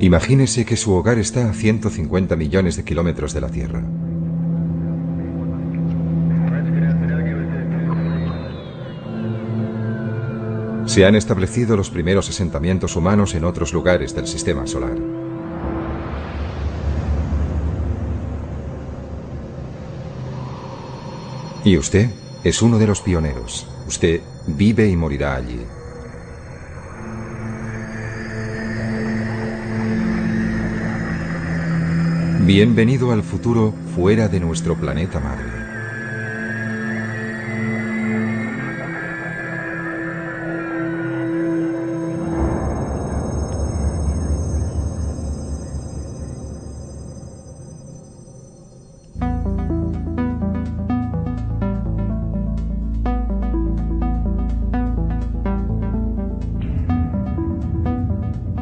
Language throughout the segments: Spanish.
Imagínese que su hogar está a 150 millones de kilómetros de la Tierra. Se han establecido los primeros asentamientos humanos en otros lugares del sistema solar. Y usted es uno de los pioneros. Usted vive y morirá allí. Bienvenido al futuro fuera de nuestro planeta madre.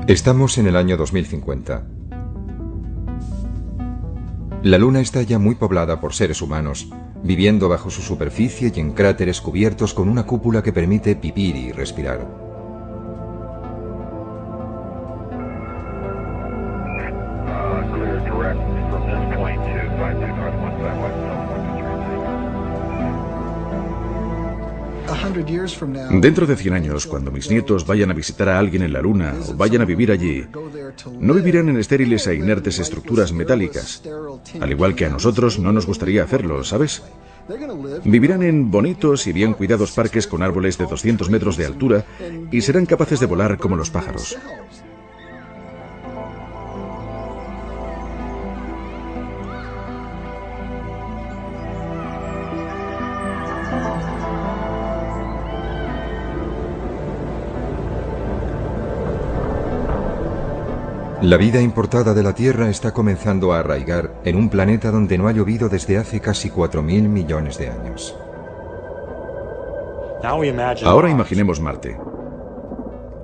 Estamos en el año 2050. La Luna está ya muy poblada por seres humanos, viviendo bajo su superficie y en cráteres cubiertos con una cúpula que permite vivir y respirar. Dentro de 100 años, cuando mis nietos vayan a visitar a alguien en la Luna o vayan a vivir allí, no vivirán en estériles e inertes estructuras metálicas, al igual que a nosotros no nos gustaría hacerlo, ¿sabes? Vivirán en bonitos y bien cuidados parques con árboles de 200 metros de altura y serán capaces de volar como los pájaros. La vida importada de la Tierra está comenzando a arraigar en un planeta donde no ha llovido desde hace casi 4.000 millones de años. Ahora imaginemos Marte.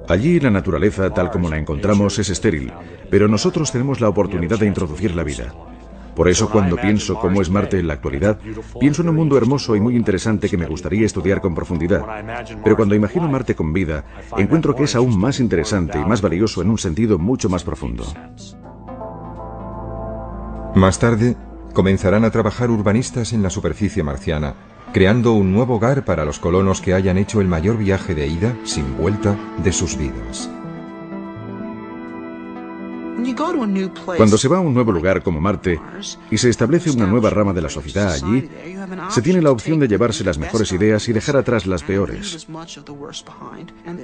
Allí la naturaleza, tal como la encontramos, es estéril, pero nosotros tenemos la oportunidad de introducir la vida. Por eso, cuando pienso cómo es Marte en la actualidad, pienso en un mundo hermoso y muy interesante que me gustaría estudiar con profundidad. Pero cuando imagino Marte con vida, encuentro que es aún más interesante y más valioso en un sentido mucho más profundo. Más tarde, comenzarán a trabajar urbanistas en la superficie marciana, creando un nuevo hogar para los colonos que hayan hecho el mayor viaje de ida, sin vuelta, de sus vidas. Cuando se va a un nuevo lugar como Marte y se establece una nueva rama de la sociedad allí, se tiene la opción de llevarse las mejores ideas y dejar atrás las peores.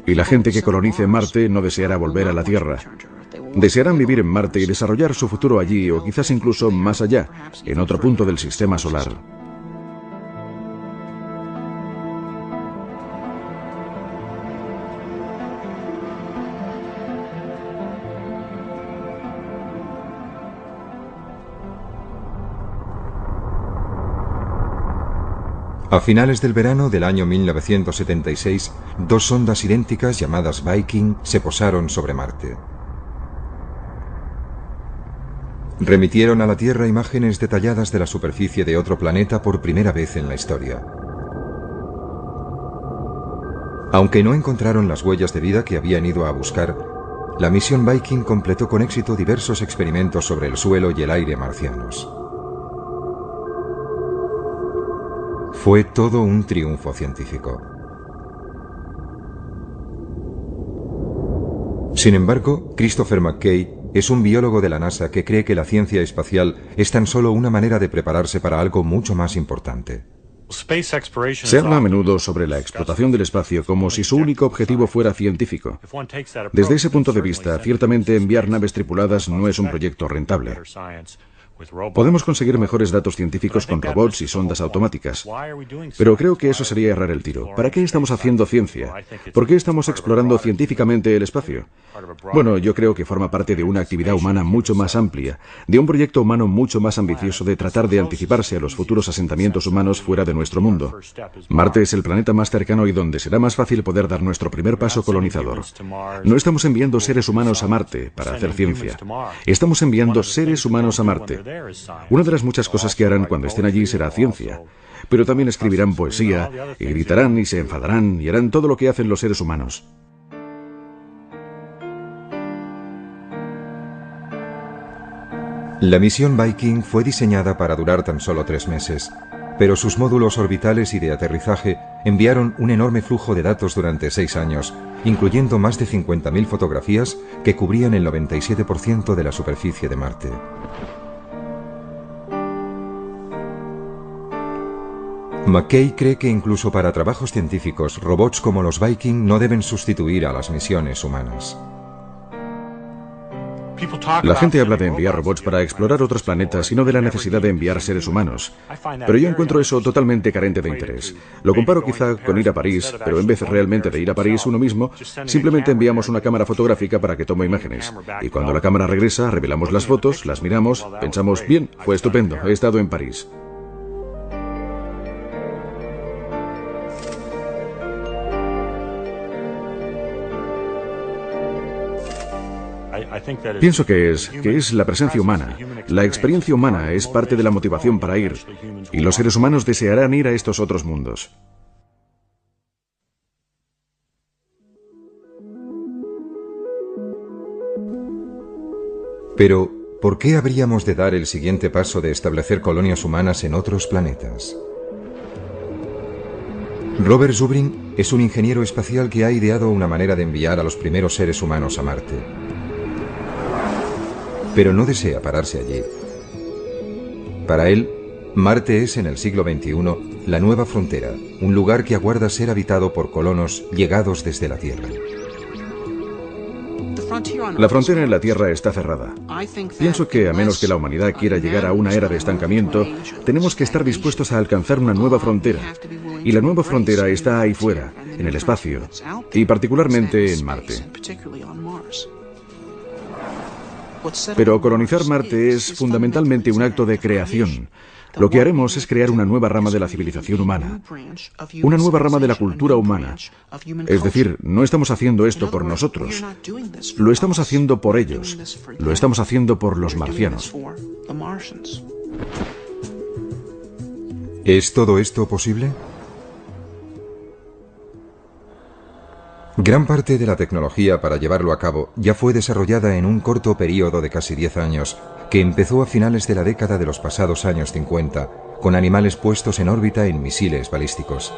Y la gente que colonice Marte no deseará volver a la Tierra. Desearán vivir en Marte y desarrollar su futuro allí o quizás incluso más allá, en otro punto del sistema solar. A finales del verano del año 1976, dos sondas idénticas llamadas Viking se posaron sobre Marte. Remitieron a la Tierra imágenes detalladas de la superficie de otro planeta por primera vez en la historia. Aunque no encontraron las huellas de vida que habían ido a buscar, la misión Viking completó con éxito diversos experimentos sobre el suelo y el aire marcianos. Fue todo un triunfo científico. Sin embargo, Christopher McKay es un biólogo de la NASA que cree que la ciencia espacial es tan solo una manera de prepararse para algo mucho más importante. Se habla a menudo sobre la explotación del espacio como si su único objetivo fuera científico. Desde ese punto de vista, ciertamente enviar naves tripuladas no es un proyecto rentable. Podemos conseguir mejores datos científicos con robots y sondas automáticas. Pero creo que eso sería errar el tiro. ¿Para qué estamos haciendo ciencia? ¿Por qué estamos explorando científicamente el espacio? Bueno, yo creo que forma parte de una actividad humana mucho más amplia, de un proyecto humano mucho más ambicioso de tratar de anticiparse a los futuros asentamientos humanos fuera de nuestro mundo. Marte es el planeta más cercano y donde será más fácil poder dar nuestro primer paso colonizador. No estamos enviando seres humanos a Marte para hacer ciencia. Estamos enviando seres humanos a Marte. Una de las muchas cosas que harán cuando estén allí será ciencia, pero también escribirán poesía, y gritarán y se enfadarán y harán todo lo que hacen los seres humanos. La misión Viking fue diseñada para durar tan solo 3 meses, pero sus módulos orbitales y de aterrizaje enviaron un enorme flujo de datos durante 6 años, incluyendo más de 50.000 fotografías que cubrían el 97% de la superficie de Marte. McKay cree que incluso para trabajos científicos, robots como los Viking no deben sustituir a las misiones humanas. La gente habla de enviar robots para explorar otros planetas y no de la necesidad de enviar seres humanos. Pero yo encuentro eso totalmente carente de interés. Lo comparo quizá con ir a París, pero en vez realmente de ir a París uno mismo, simplemente enviamos una cámara fotográfica para que tome imágenes. Y cuando la cámara regresa, revelamos las fotos, las miramos, pensamos, bien, fue estupendo, he estado en París. Pienso que es la presencia humana. La experiencia humana es parte de la motivación para ir, y los seres humanos desearán ir a estos otros mundos. Pero, ¿por qué habríamos de dar el siguiente paso de establecer colonias humanas en otros planetas? Robert Zubrin es un ingeniero espacial que ha ideado una manera de enviar a los primeros seres humanos a Marte. Pero no desea pararse allí. Para él, Marte es en el siglo XXI la nueva frontera, un lugar que aguarda ser habitado por colonos llegados desde la Tierra. La frontera en la Tierra está cerrada. Pienso que a menos que la humanidad quiera llegar a una era de estancamiento, tenemos que estar dispuestos a alcanzar una nueva frontera. Y la nueva frontera está ahí fuera, en el espacio, y particularmente en Marte. Pero colonizar Marte es fundamentalmente un acto de creación. Lo que haremos es crear una nueva rama de la civilización humana, una nueva rama de la cultura humana. Es decir, no estamos haciendo esto por nosotros, lo estamos haciendo por ellos, lo estamos haciendo por los marcianos. ¿Es todo esto posible? Gran parte de la tecnología para llevarlo a cabo ya fue desarrollada en un corto periodo de casi 10 años, que empezó a finales de la década de los pasados años 50, con animales puestos en órbita en misiles balísticos.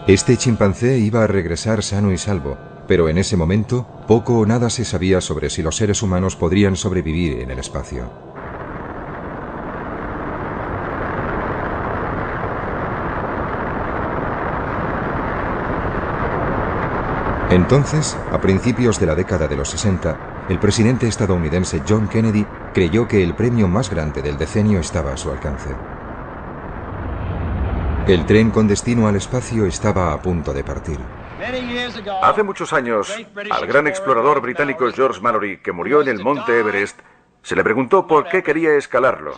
Este chimpancé iba a regresar sano y salvo, pero en ese momento poco o nada se sabía sobre si los seres humanos podrían sobrevivir en el espacio. Entonces, a principios de la década de los 60, el presidente estadounidense John Kennedy creyó que el premio más grande del decenio estaba a su alcance. El tren con destino al espacio estaba a punto de partir. Hace muchos años, al gran explorador británico George Mallory, que murió en el monte Everest, se le preguntó por qué quería escalarlo.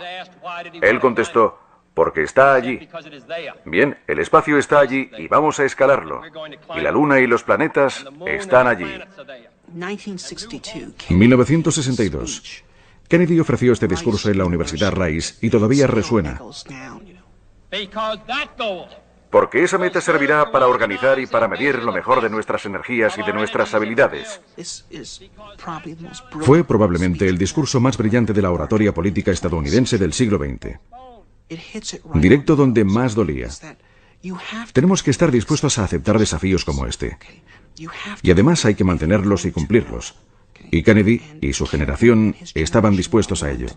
Él contestó: porque está allí. Bien, el espacio está allí y vamos a escalarlo. Y la Luna y los planetas están allí. 1962. Kennedy ofreció este discurso en la Universidad Rice y todavía resuena. Porque esa meta servirá para organizar y para medir lo mejor de nuestras energías y de nuestras habilidades. Fue probablemente el discurso más brillante de la oratoria política estadounidense del siglo XX. Directo donde más dolía. Tenemos que estar dispuestos a aceptar desafíos como este. Y además hay que mantenerlos y cumplirlos. Y Kennedy y su generación estaban dispuestos a ello.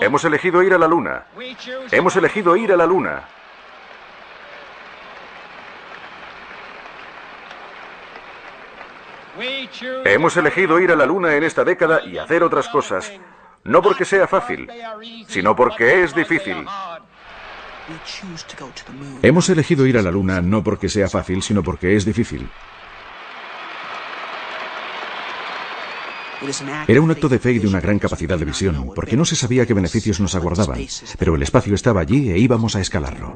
Hemos elegido ir a la Luna. Hemos elegido ir a la Luna. Hemos elegido ir a la Luna en esta década y hacer otras cosas. No porque sea fácil, sino porque es difícil. Hemos elegido ir a la Luna no porque sea fácil, sino porque es difícil. Era un acto de fe y de una gran capacidad de visión, porque no se sabía qué beneficios nos aguardaban, pero el espacio estaba allí e íbamos a escalarlo.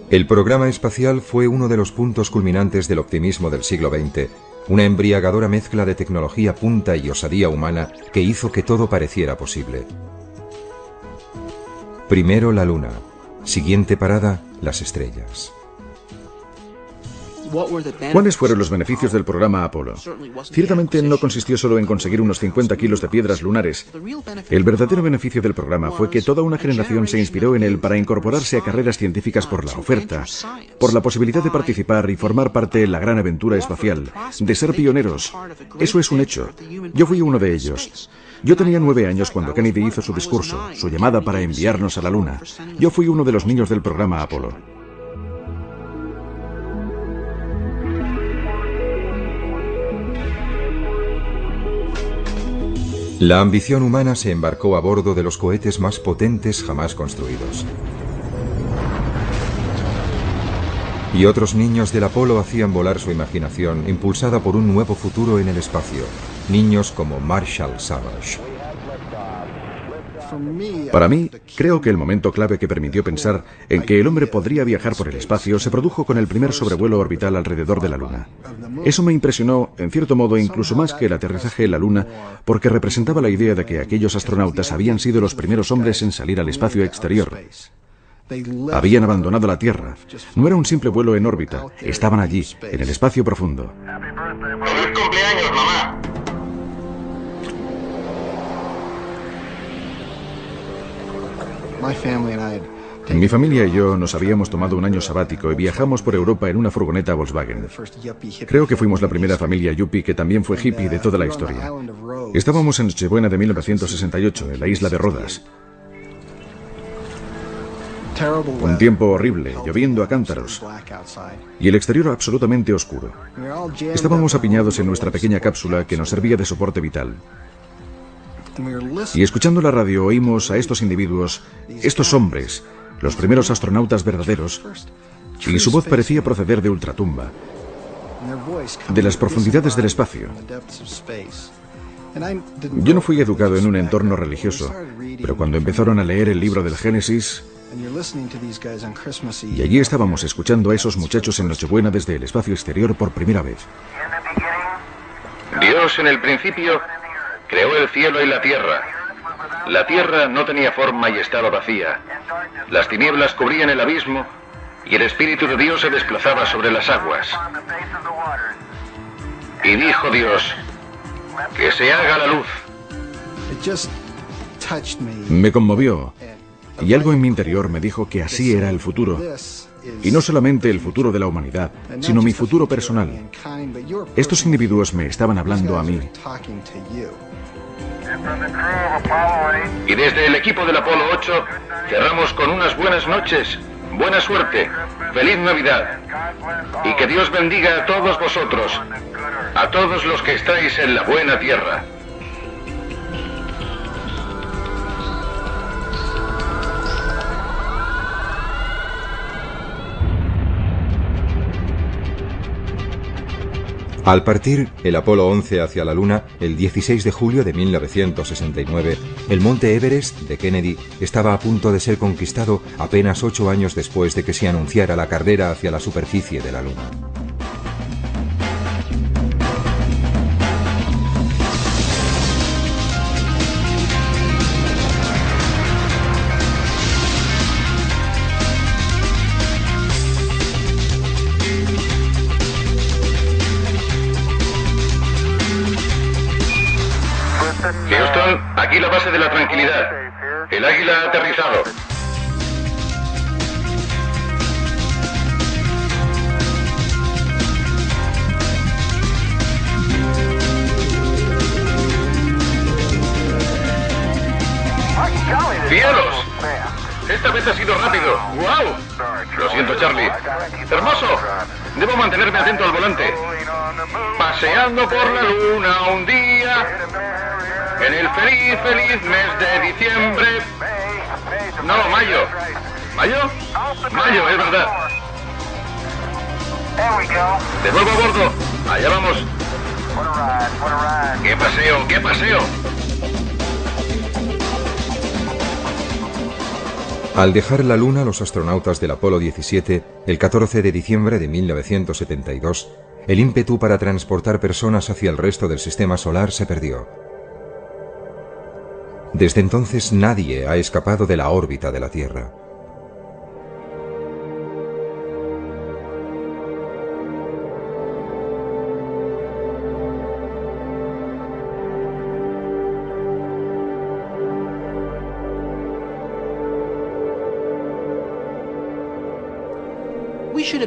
El programa espacial fue uno de los puntos culminantes del optimismo del siglo XX, una embriagadora mezcla de tecnología punta y osadía humana que hizo que todo pareciera posible. Primero la Luna, siguiente parada, las estrellas. ¿Cuáles fueron los beneficios del programa Apolo? Ciertamente no consistió solo en conseguir unos 50 kilos de piedras lunares. El verdadero beneficio del programa fue que toda una generación se inspiró en él para incorporarse a carreras científicas por la oferta, por la posibilidad de participar y formar parte de la gran aventura espacial, de ser pioneros. Eso es un hecho. Yo fui uno de ellos. Yo tenía 9 años cuando Kennedy hizo su discurso, su llamada para enviarnos a la Luna. Yo fui uno de los niños del programa Apolo. La ambición humana se embarcó a bordo de los cohetes más potentes jamás construidos. Y otros niños del Apolo hacían volar su imaginación, impulsada por un nuevo futuro en el espacio. Niños como Marshall Savage. Para mí, creo que el momento clave que permitió pensar en que el hombre podría viajar por el espacio se produjo con el primer sobrevuelo orbital alrededor de la Luna. Eso me impresionó, en cierto modo, incluso más que el aterrizaje en la Luna, porque representaba la idea de que aquellos astronautas habían sido los primeros hombres en salir al espacio exterior. Habían abandonado la Tierra. No era un simple vuelo en órbita. Estaban allí, en el espacio profundo. ¡Feliz cumpleaños, mamá! Mi familia y yo nos habíamos tomado un año sabático y viajamos por Europa en una furgoneta Volkswagen. Creo que fuimos la primera familia yuppie que también fue hippie de toda la historia. Estábamos en Nochebuena de 1968, en la isla de Rodas. Un tiempo horrible, lloviendo a cántaros, y el exterior absolutamente oscuro. Estábamos apiñados en nuestra pequeña cápsula que nos servía de soporte vital. Y escuchando la radio oímos a estos individuos, estos hombres, los primeros astronautas verdaderos, y su voz parecía proceder de ultratumba, de las profundidades del espacio. Yo no fui educado en un entorno religioso, pero cuando empezaron a leer el libro del Génesis, y allí estábamos escuchando a esos muchachos en Nochebuena desde el espacio exterior por primera vez. Dios en el principio creó el cielo y la tierra. La tierra no tenía forma y estaba vacía. Las tinieblas cubrían el abismo y el Espíritu de Dios se desplazaba sobre las aguas. Y dijo Dios, que se haga la luz. Me conmovió, y algo en mi interior me dijo que así era el futuro. Y no solamente el futuro de la humanidad, sino mi futuro personal. Estos individuos me estaban hablando a mí. Y desde el equipo del Apolo 8 cerramos con unas buenas noches, buena suerte, feliz Navidad. Y que Dios bendiga a todos vosotros, a todos los que estáis en la buena tierra. Al partir el Apolo 11 hacia la Luna, el 16 de julio de 1969, el monte Everest de Kennedy estaba a punto de ser conquistado apenas 8 años después de que se anunciara la carrera hacia la superficie de la Luna. Houston, aquí la base de la tranquilidad. El Águila ha aterrizado. ¡Cielos! Esta vez ha sido rápido. ¡Wow! Lo siento, Charlie. ¡Hermoso! Debo mantenerme atento al volante. Paseando por la luna un día, en el feliz, feliz mes de diciembre. No, mayo. ¿Mayo? Mayo, es verdad. De nuevo a bordo. Allá vamos. ¡Qué paseo, qué paseo! Al dejar la Luna, los astronautas del Apolo 17, el 14 de diciembre de 1972, el ímpetu para transportar personas hacia el resto del sistema solar se perdió. Desde entonces nadie ha escapado de la órbita de la Tierra.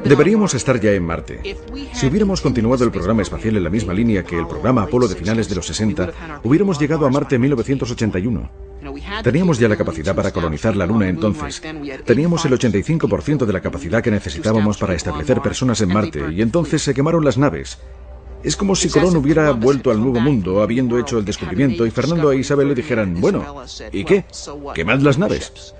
Deberíamos estar ya en Marte. Si hubiéramos continuado el programa espacial en la misma línea que el programa Apolo de finales de los 60, hubiéramos llegado a Marte en 1981. Teníamos ya la capacidad para colonizar la Luna entonces. Teníamos el 85% de la capacidad que necesitábamos para establecer personas en Marte, y entonces se quemaron las naves. Es como si Colón hubiera vuelto al Nuevo Mundo habiendo hecho el descubrimiento y Fernando e Isabel le dijeran, bueno, ¿y qué? ¡Quemad las naves!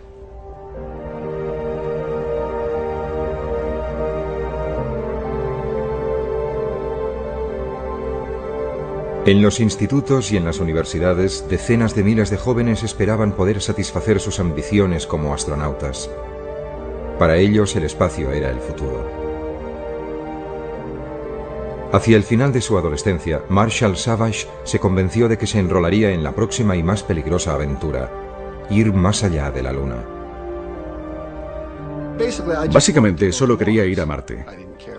En los institutos y en las universidades, decenas de miles de jóvenes esperaban poder satisfacer sus ambiciones como astronautas. Para ellos, el espacio era el futuro. Hacia el final de su adolescencia, Marshall Savage se convenció de que se enrolaría en la próxima y más peligrosa aventura: ir más allá de la Luna. Básicamente, solo quería ir a Marte.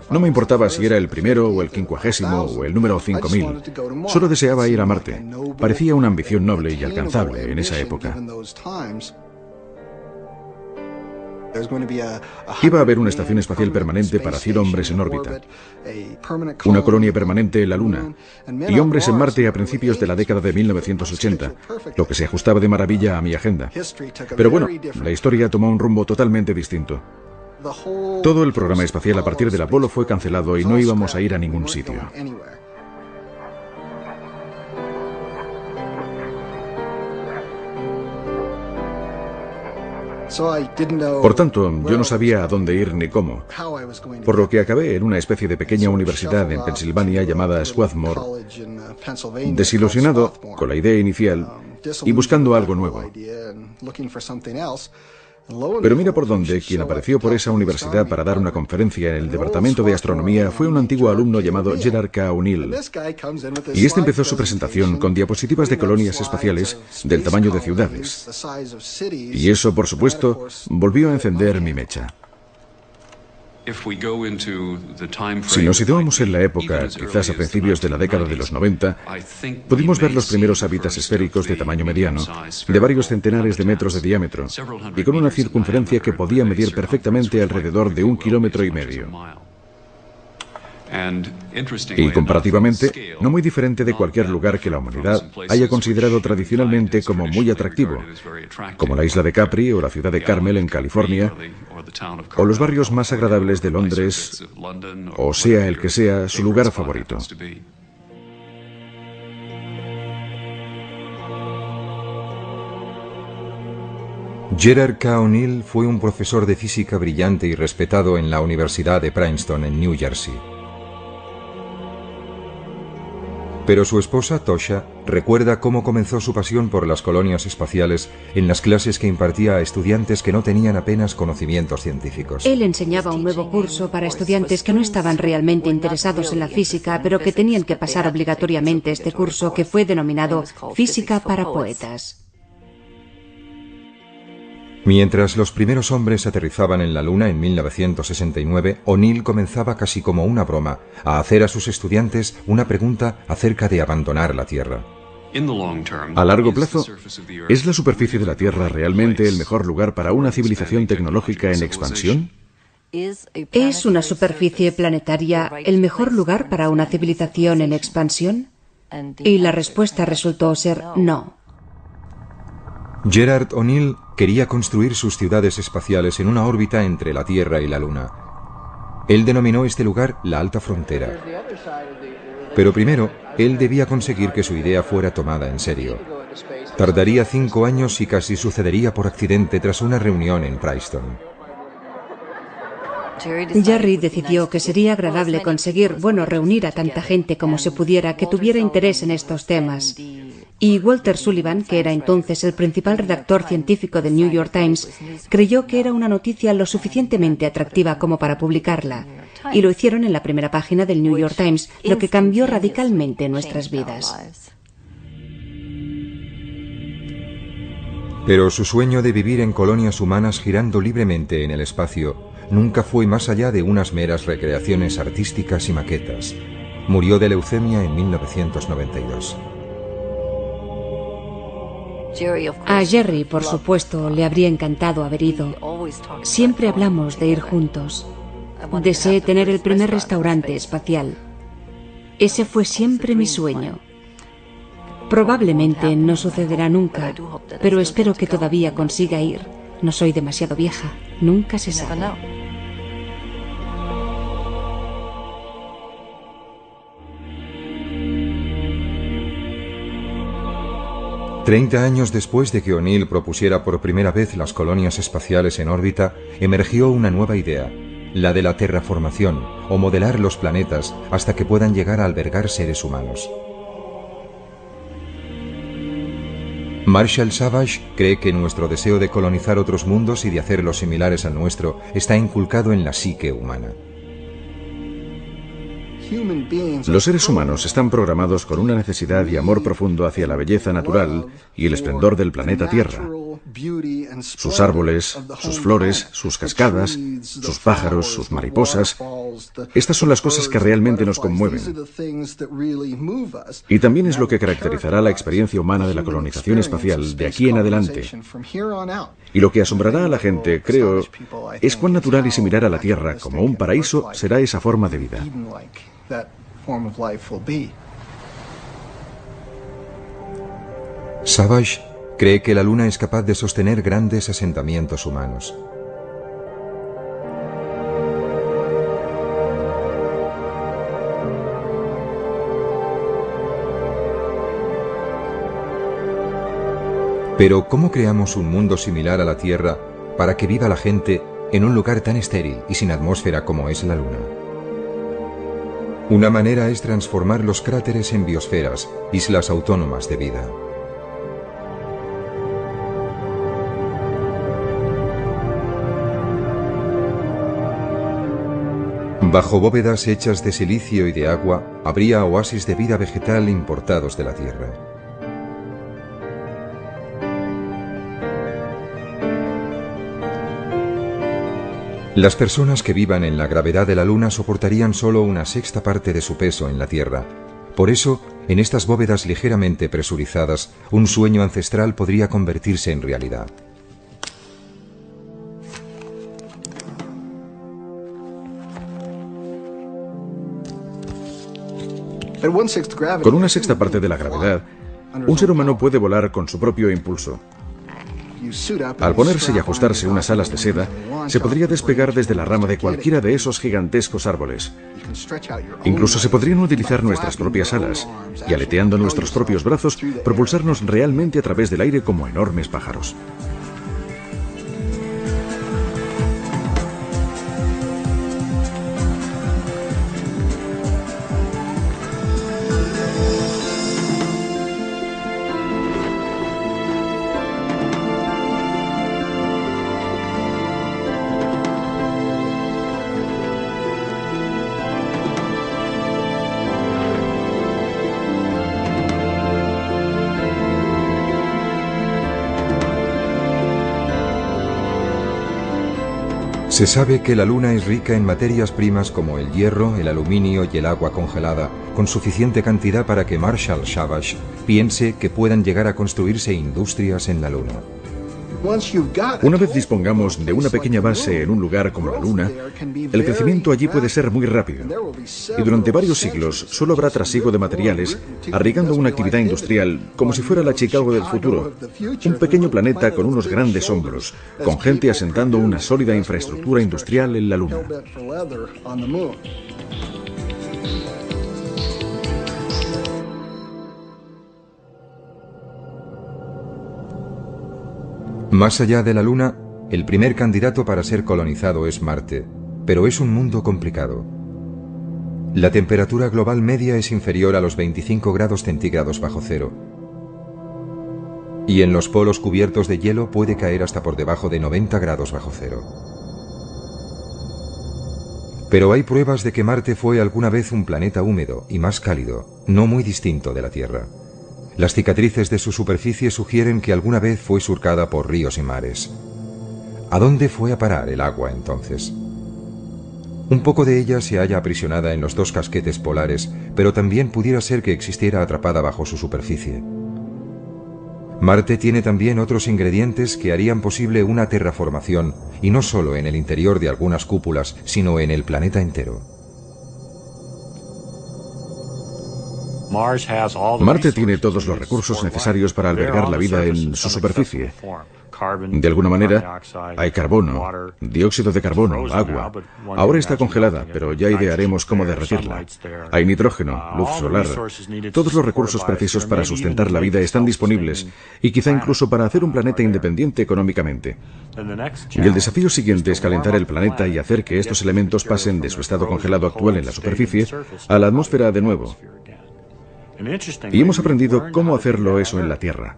No me importaba si era el primero o el 50º o el número 5000. Solo deseaba ir a Marte. Parecía una ambición noble y alcanzable en esa época. Iba a haber una estación espacial permanente para 100 hombres en órbita, una colonia permanente en la Luna y hombres en Marte a principios de la década de 1980, lo que se ajustaba de maravilla a mi agenda. Pero bueno, la historia tomó un rumbo totalmente distinto. Todo el programa espacial a partir del Apolo fue cancelado y no íbamos a ir a ningún sitio. Por tanto, yo no sabía a dónde ir ni cómo, por lo que acabé en una especie de pequeña universidad en Pensilvania llamada Swarthmore, desilusionado con la idea inicial y buscando algo nuevo. Pero mira por dónde, quien apareció por esa universidad para dar una conferencia en el departamento de astronomía fue un antiguo alumno llamado Gerard K. O'Neill. Y este empezó su presentación con diapositivas de colonias espaciales del tamaño de ciudades. Y eso, por supuesto, volvió a encender mi mecha. Si nos situamos en la época, quizás a principios de la década de los 90, pudimos ver los primeros hábitats esféricos de tamaño mediano, de varios centenares de metros de diámetro, y con una circunferencia que podía medir perfectamente alrededor de 1,5 kilómetros. Y comparativamente, no muy diferente de cualquier lugar que la humanidad haya considerado tradicionalmente como muy atractivo, como la isla de Capri o la ciudad de Carmel en California, o los barrios más agradables de Londres, o sea el que sea su lugar favorito. Gerard K. O'Neill fue un profesor de física brillante y respetado en la Universidad de Princeton en New Jersey. Pero su esposa, Tosha, recuerda cómo comenzó su pasión por las colonias espaciales en las clases que impartía a estudiantes que no tenían apenas conocimientos científicos. Él enseñaba un nuevo curso para estudiantes que no estaban realmente interesados en la física, pero que tenían que pasar obligatoriamente este curso que fue denominado Física para Poetas. Mientras los primeros hombres aterrizaban en la Luna en 1969, O'Neill comenzaba casi como una broma a hacer a sus estudiantes una pregunta acerca de abandonar la Tierra. A largo plazo, ¿es la superficie de la Tierra realmente el mejor lugar para una civilización tecnológica en expansión? ¿Es una superficie planetaria el mejor lugar para una civilización en expansión? Y la respuesta resultó ser no. Gerard O'Neill quería construir sus ciudades espaciales en una órbita entre la Tierra y la Luna. Él denominó este lugar la Alta Frontera. Pero primero, él debía conseguir que su idea fuera tomada en serio. Tardaría 5 años y casi sucedería por accidente tras una reunión en Princeton. Jerry decidió que sería agradable conseguir, reunir a tanta gente como se pudiera que tuviera interés en estos temas. Y Walter Sullivan, que era entonces el principal redactor científico del New York Times, creyó que era una noticia lo suficientemente atractiva como para publicarla. Y lo hicieron en la primera página del New York Times, lo que cambió radicalmente nuestras vidas. Pero su sueño de vivir en colonias humanas girando libremente en el espacio nunca fue más allá de unas meras recreaciones artísticas y maquetas. Murió de leucemia en 1992. A Jerry, por supuesto, le habría encantado haber ido. Siempre hablamos de ir juntos. Deseé tener el primer restaurante espacial. Ese fue siempre mi sueño. Probablemente no sucederá nunca, pero espero que todavía consiga ir. No soy demasiado vieja, nunca se sabe. 30 años después de que O'Neill propusiera por primera vez las colonias espaciales en órbita, emergió una nueva idea, la de la terraformación, o modelar los planetas hasta que puedan llegar a albergar seres humanos. Marshall Savage cree que nuestro deseo de colonizar otros mundos y de hacerlos similares al nuestro está inculcado en la psique humana. Los seres humanos están programados con una necesidad y amor profundo hacia la belleza natural y el esplendor del planeta Tierra. Sus árboles, sus flores, sus cascadas, sus pájaros, sus mariposas. Estas son las cosas que realmente nos conmueven. Y también es lo que caracterizará la experiencia humana de la colonización espacial de aquí en adelante. Y lo que asombrará a la gente, creo, es cuán natural y similar a la Tierra como un paraíso será esa forma de vida. Savage cree que la Luna es capaz de sostener grandes asentamientos humanos. Pero ¿cómo creamos un mundo similar a la Tierra para que viva la gente en un lugar tan estéril y sin atmósfera como es la Luna? Una manera es transformar los cráteres en biosferas, islas autónomas de vida. Bajo bóvedas hechas de silicio y de agua, habría oasis de vida vegetal importados de la Tierra. Las personas que vivan en la gravedad de la Luna soportarían solo una sexta parte de su peso en la Tierra. Por eso, en estas bóvedas ligeramente presurizadas, un sueño ancestral podría convertirse en realidad. Con una sexta parte de la gravedad, un ser humano puede volar con su propio impulso. Al ponerse y ajustarse unas alas de seda, se podría despegar desde la rama de cualquiera de esos gigantescos árboles. Incluso se podrían utilizar nuestras propias alas y, aleteando nuestros propios brazos, propulsarnos realmente a través del aire como enormes pájaros. Se sabe que la Luna es rica en materias primas como el hierro, el aluminio y el agua congelada, con suficiente cantidad para que Marshall Savage piense que puedan llegar a construirse industrias en la Luna. Una vez dispongamos de una pequeña base en un lugar como la Luna, el crecimiento allí puede ser muy rápido. Y durante varios siglos solo habrá trasiego de materiales, arriesgando una actividad industrial como si fuera la Chicago del futuro. Un pequeño planeta con unos grandes hombros, con gente asentando una sólida infraestructura industrial en la Luna. Más allá de la Luna, el primer candidato para ser colonizado es Marte, pero es un mundo complicado. La temperatura global media es inferior a los 25 grados centígrados bajo cero. Y en los polos cubiertos de hielo puede caer hasta por debajo de 90 grados bajo cero. Pero hay pruebas de que Marte fue alguna vez un planeta húmedo y más cálido, no muy distinto de la Tierra. Las cicatrices de su superficie sugieren que alguna vez fue surcada por ríos y mares. ¿A dónde fue a parar el agua entonces? Un poco de ella se halla aprisionada en los dos casquetes polares, pero también pudiera ser que existiera atrapada bajo su superficie. Marte tiene también otros ingredientes que harían posible una terraformación, y no solo en el interior de algunas cúpulas, sino en el planeta entero. Marte tiene todos los recursos necesarios para albergar la vida en su superficie. De alguna manera, hay carbono, dióxido de carbono, agua. Ahora está congelada, pero ya idearemos cómo derretirla. Hay nitrógeno, luz solar. Todos los recursos precisos para sustentar la vida están disponibles, y quizá incluso para hacer un planeta independiente económicamente. Y el desafío siguiente es calentar el planeta y hacer que estos elementos pasen de su estado congelado actual en la superficie a la atmósfera de nuevo. Y hemos aprendido cómo hacerlo eso en la Tierra.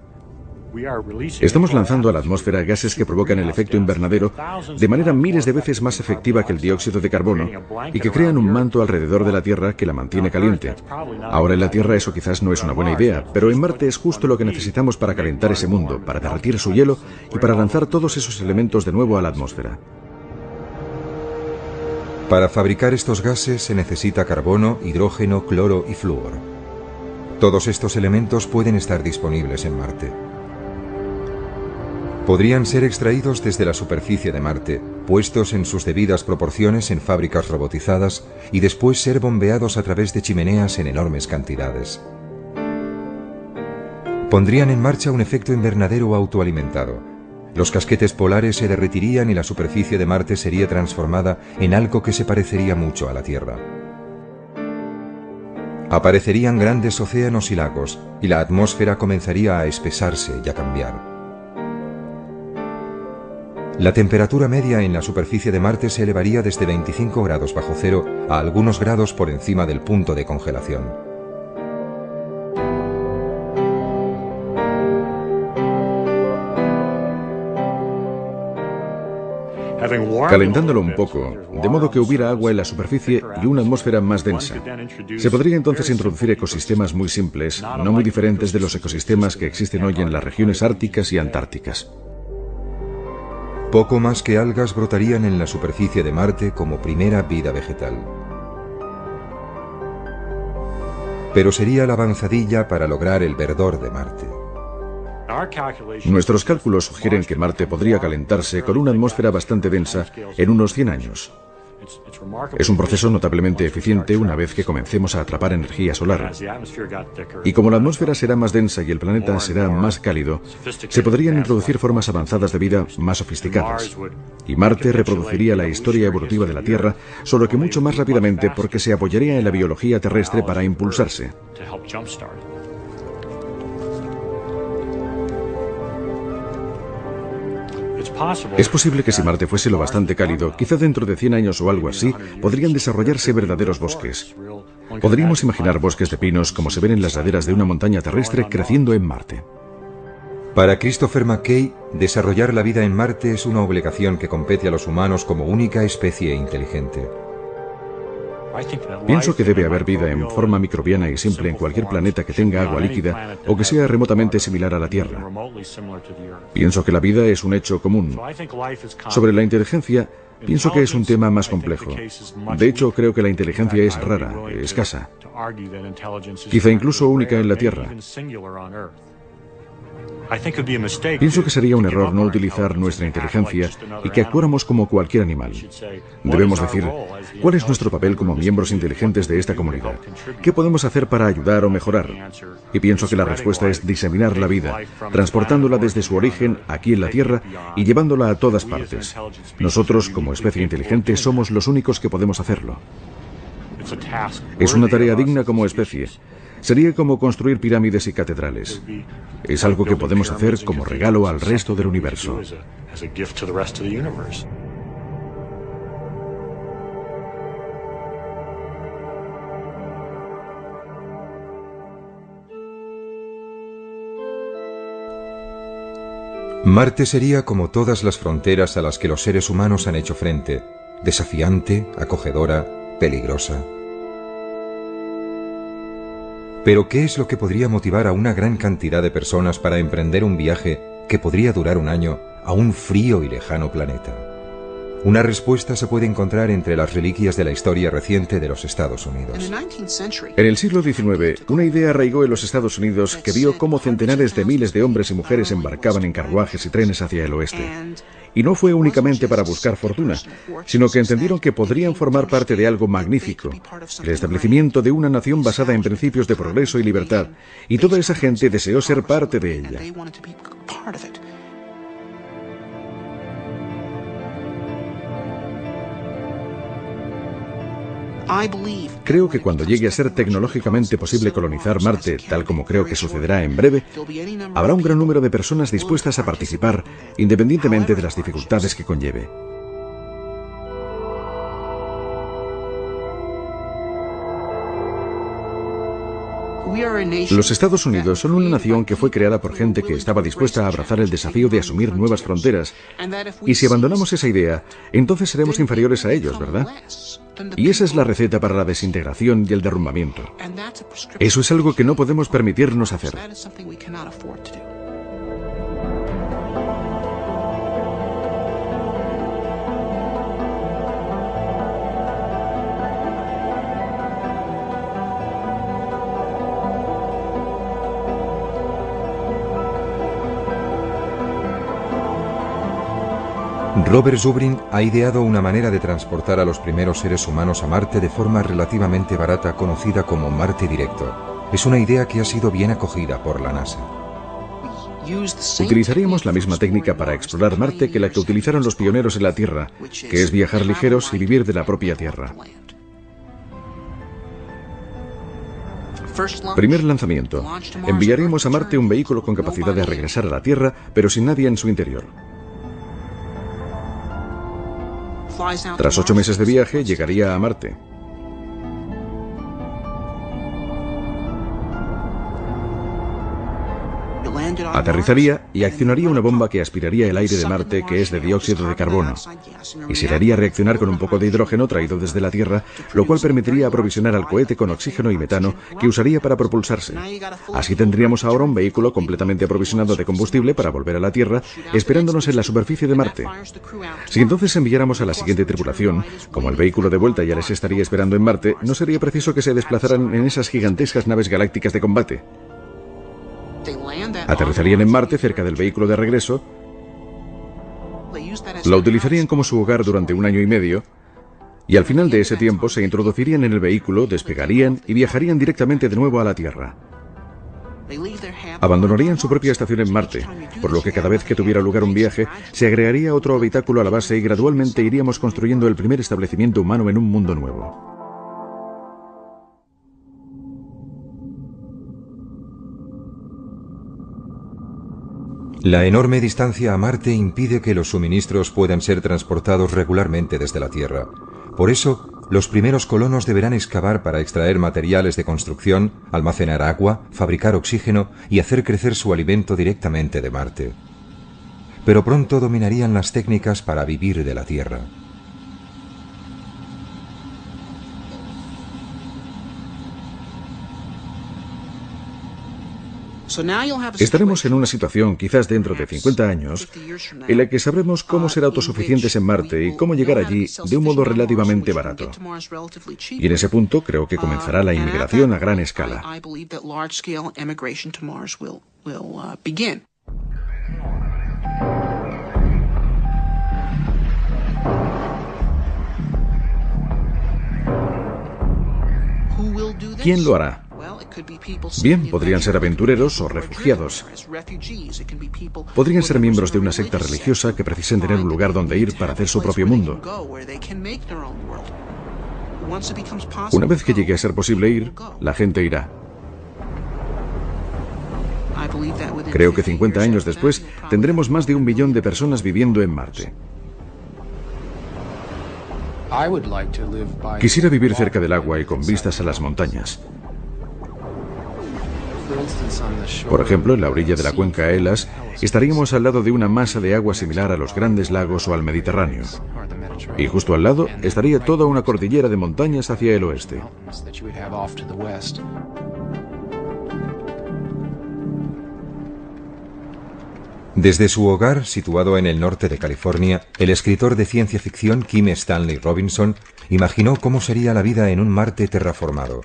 Estamos lanzando a la atmósfera gases que provocan el efecto invernadero de manera miles de veces más efectiva que el dióxido de carbono y que crean un manto alrededor de la Tierra que la mantiene caliente. Ahora en la Tierra eso quizás no es una buena idea, pero en Marte es justo lo que necesitamos para calentar ese mundo, para derretir su hielo y para lanzar todos esos elementos de nuevo a la atmósfera. Para fabricar estos gases se necesita carbono, hidrógeno, cloro y flúor. Todos estos elementos pueden estar disponibles en Marte. Podrían ser extraídos desde la superficie de Marte, puestos en sus debidas proporciones en fábricas robotizadas y después ser bombeados a través de chimeneas en enormes cantidades. Pondrían en marcha un efecto invernadero autoalimentado. Los casquetes polares se derretirían y la superficie de Marte sería transformada en algo que se parecería mucho a la Tierra. Aparecerían grandes océanos y lagos, y la atmósfera comenzaría a espesarse y a cambiar. La temperatura media en la superficie de Marte se elevaría desde 25 grados bajo cero a algunos grados por encima del punto de congelación. Calentándolo un poco, de modo que hubiera agua en la superficie y una atmósfera más densa. Se podría entonces introducir ecosistemas muy simples, no muy diferentes de los ecosistemas que existen hoy en las regiones árticas y antárticas. Poco más que algas brotarían en la superficie de Marte como primera vida vegetal. Pero sería la avanzadilla para lograr el verdor de Marte. Nuestros cálculos sugieren que Marte podría calentarse con una atmósfera bastante densa en unos 100 años. Es un proceso notablemente eficiente una vez que comencemos a atrapar energía solar. Y como la atmósfera será más densa y el planeta será más cálido, se podrían introducir formas avanzadas de vida más sofisticadas. Y Marte reproduciría la historia evolutiva de la Tierra, solo que mucho más rápidamente porque se apoyaría en la biología terrestre para impulsarse. Es posible que si Marte fuese lo bastante cálido, quizá dentro de 100 años o algo así, podrían desarrollarse verdaderos bosques. Podríamos imaginar bosques de pinos como se ven en las laderas de una montaña terrestre creciendo en Marte. Para Christopher McKay, desarrollar la vida en Marte es una obligación que compete a los humanos como única especie inteligente. Pienso que debe haber vida en forma microbiana y simple en cualquier planeta que tenga agua líquida o que sea remotamente similar a la Tierra. Pienso que la vida es un hecho común. Sobre la inteligencia, pienso que es un tema más complejo. De hecho, creo que la inteligencia es rara, escasa, quizá incluso única en la Tierra. Pienso que sería un error no utilizar nuestra inteligencia y que actuáramos como cualquier animal. Debemos decir, ¿cuál es nuestro papel como miembros inteligentes de esta comunidad? ¿Qué podemos hacer para ayudar o mejorar? Y pienso que la respuesta es diseminar la vida, transportándola desde su origen aquí en la Tierra y llevándola a todas partes. Nosotros, como especie inteligente, somos los únicos que podemos hacerlo. Es una tarea digna como especie. Sería como construir pirámides y catedrales. Es algo que podemos hacer como regalo al resto del universo. Marte sería como todas las fronteras a las que los seres humanos han hecho frente, desafiante, acogedora, peligrosa. Pero ¿qué es lo que podría motivar a una gran cantidad de personas para emprender un viaje que podría durar un año a un frío y lejano planeta? Una respuesta se puede encontrar entre las reliquias de la historia reciente de los Estados Unidos. En el siglo XIX, una idea arraigó en los Estados Unidos que vio cómo centenares de miles de hombres y mujeres embarcaban en carruajes y trenes hacia el oeste. Y no fue únicamente para buscar fortuna, sino que entendieron que podrían formar parte de algo magnífico, el establecimiento de una nación basada en principios de progreso y libertad, y toda esa gente deseó ser parte de ella. Creo que cuando llegue a ser tecnológicamente posible colonizar Marte, tal como creo que sucederá en breve, habrá un gran número de personas dispuestas a participar, independientemente de las dificultades que conlleve. Los Estados Unidos son una nación que fue creada por gente que estaba dispuesta a abrazar el desafío de asumir nuevas fronteras. Y si abandonamos esa idea, entonces seremos inferiores a ellos, ¿verdad? Y esa es la receta para la desintegración y el derrumbamiento. Eso es algo que no podemos permitirnos hacer. Robert Zubrin ha ideado una manera de transportar a los primeros seres humanos a Marte de forma relativamente barata, conocida como Marte Directo. Es una idea que ha sido bien acogida por la NASA. Utilizaríamos la misma técnica para explorar Marte que la que utilizaron los pioneros en la Tierra, que es viajar ligeros y vivir de la propia Tierra. Primer lanzamiento. Enviaremos a Marte un vehículo con capacidad de regresar a la Tierra, pero sin nadie en su interior. Tras 8 meses de viaje, llegaría a Marte. Aterrizaría y accionaría una bomba que aspiraría el aire de Marte, que es de dióxido de carbono, y se le haría reaccionar con un poco de hidrógeno traído desde la Tierra, lo cual permitiría aprovisionar al cohete con oxígeno y metano que usaría para propulsarse. Así tendríamos ahora un vehículo completamente aprovisionado de combustible para volver a la Tierra, esperándonos en la superficie de Marte. Si entonces enviáramos a la siguiente tripulación, como el vehículo de vuelta ya les estaría esperando en Marte, no sería preciso que se desplazaran en esas gigantescas naves galácticas de combate. Aterrizarían en Marte cerca del vehículo de regreso, la utilizarían como su hogar durante 1 año y medio, y al final de ese tiempo se introducirían en el vehículo, despegarían y viajarían directamente de nuevo a la Tierra. Abandonarían su propia estación en Marte, por lo que cada vez que tuviera lugar un viaje, se agregaría otro habitáculo a la base y gradualmente iríamos construyendo el primer establecimiento humano en un mundo nuevo. La enorme distancia a Marte impide que los suministros puedan ser transportados regularmente desde la Tierra. Por eso, los primeros colonos deberán excavar para extraer materiales de construcción, almacenar agua, fabricar oxígeno y hacer crecer su alimento directamente de Marte. Pero pronto dominarían las técnicas para vivir de la Tierra. Estaremos en una situación, quizás dentro de 50 años, en la que sabremos cómo ser autosuficientes en Marte y cómo llegar allí de un modo relativamente barato. Y en ese punto creo que comenzará la inmigración a gran escala. ¿Quién lo hará? Bien, podrían ser aventureros o refugiados. Podrían ser miembros de una secta religiosa que precisen tener un lugar donde ir para hacer su propio mundo. Una vez que llegue a ser posible ir, la gente irá. Creo que 50 años después tendremos más de 1 millón de personas viviendo en Marte. Quisiera vivir cerca del agua y con vistas a las montañas. Por ejemplo, en la orilla de la cuenca Elas, estaríamos al lado de una masa de agua similar a los grandes lagos o al Mediterráneo. Y justo al lado estaría toda una cordillera de montañas hacia el oeste. Desde su hogar, situado en el norte de California, el escritor de ciencia ficción Kim Stanley Robinson imaginó cómo sería la vida en un Marte terraformado.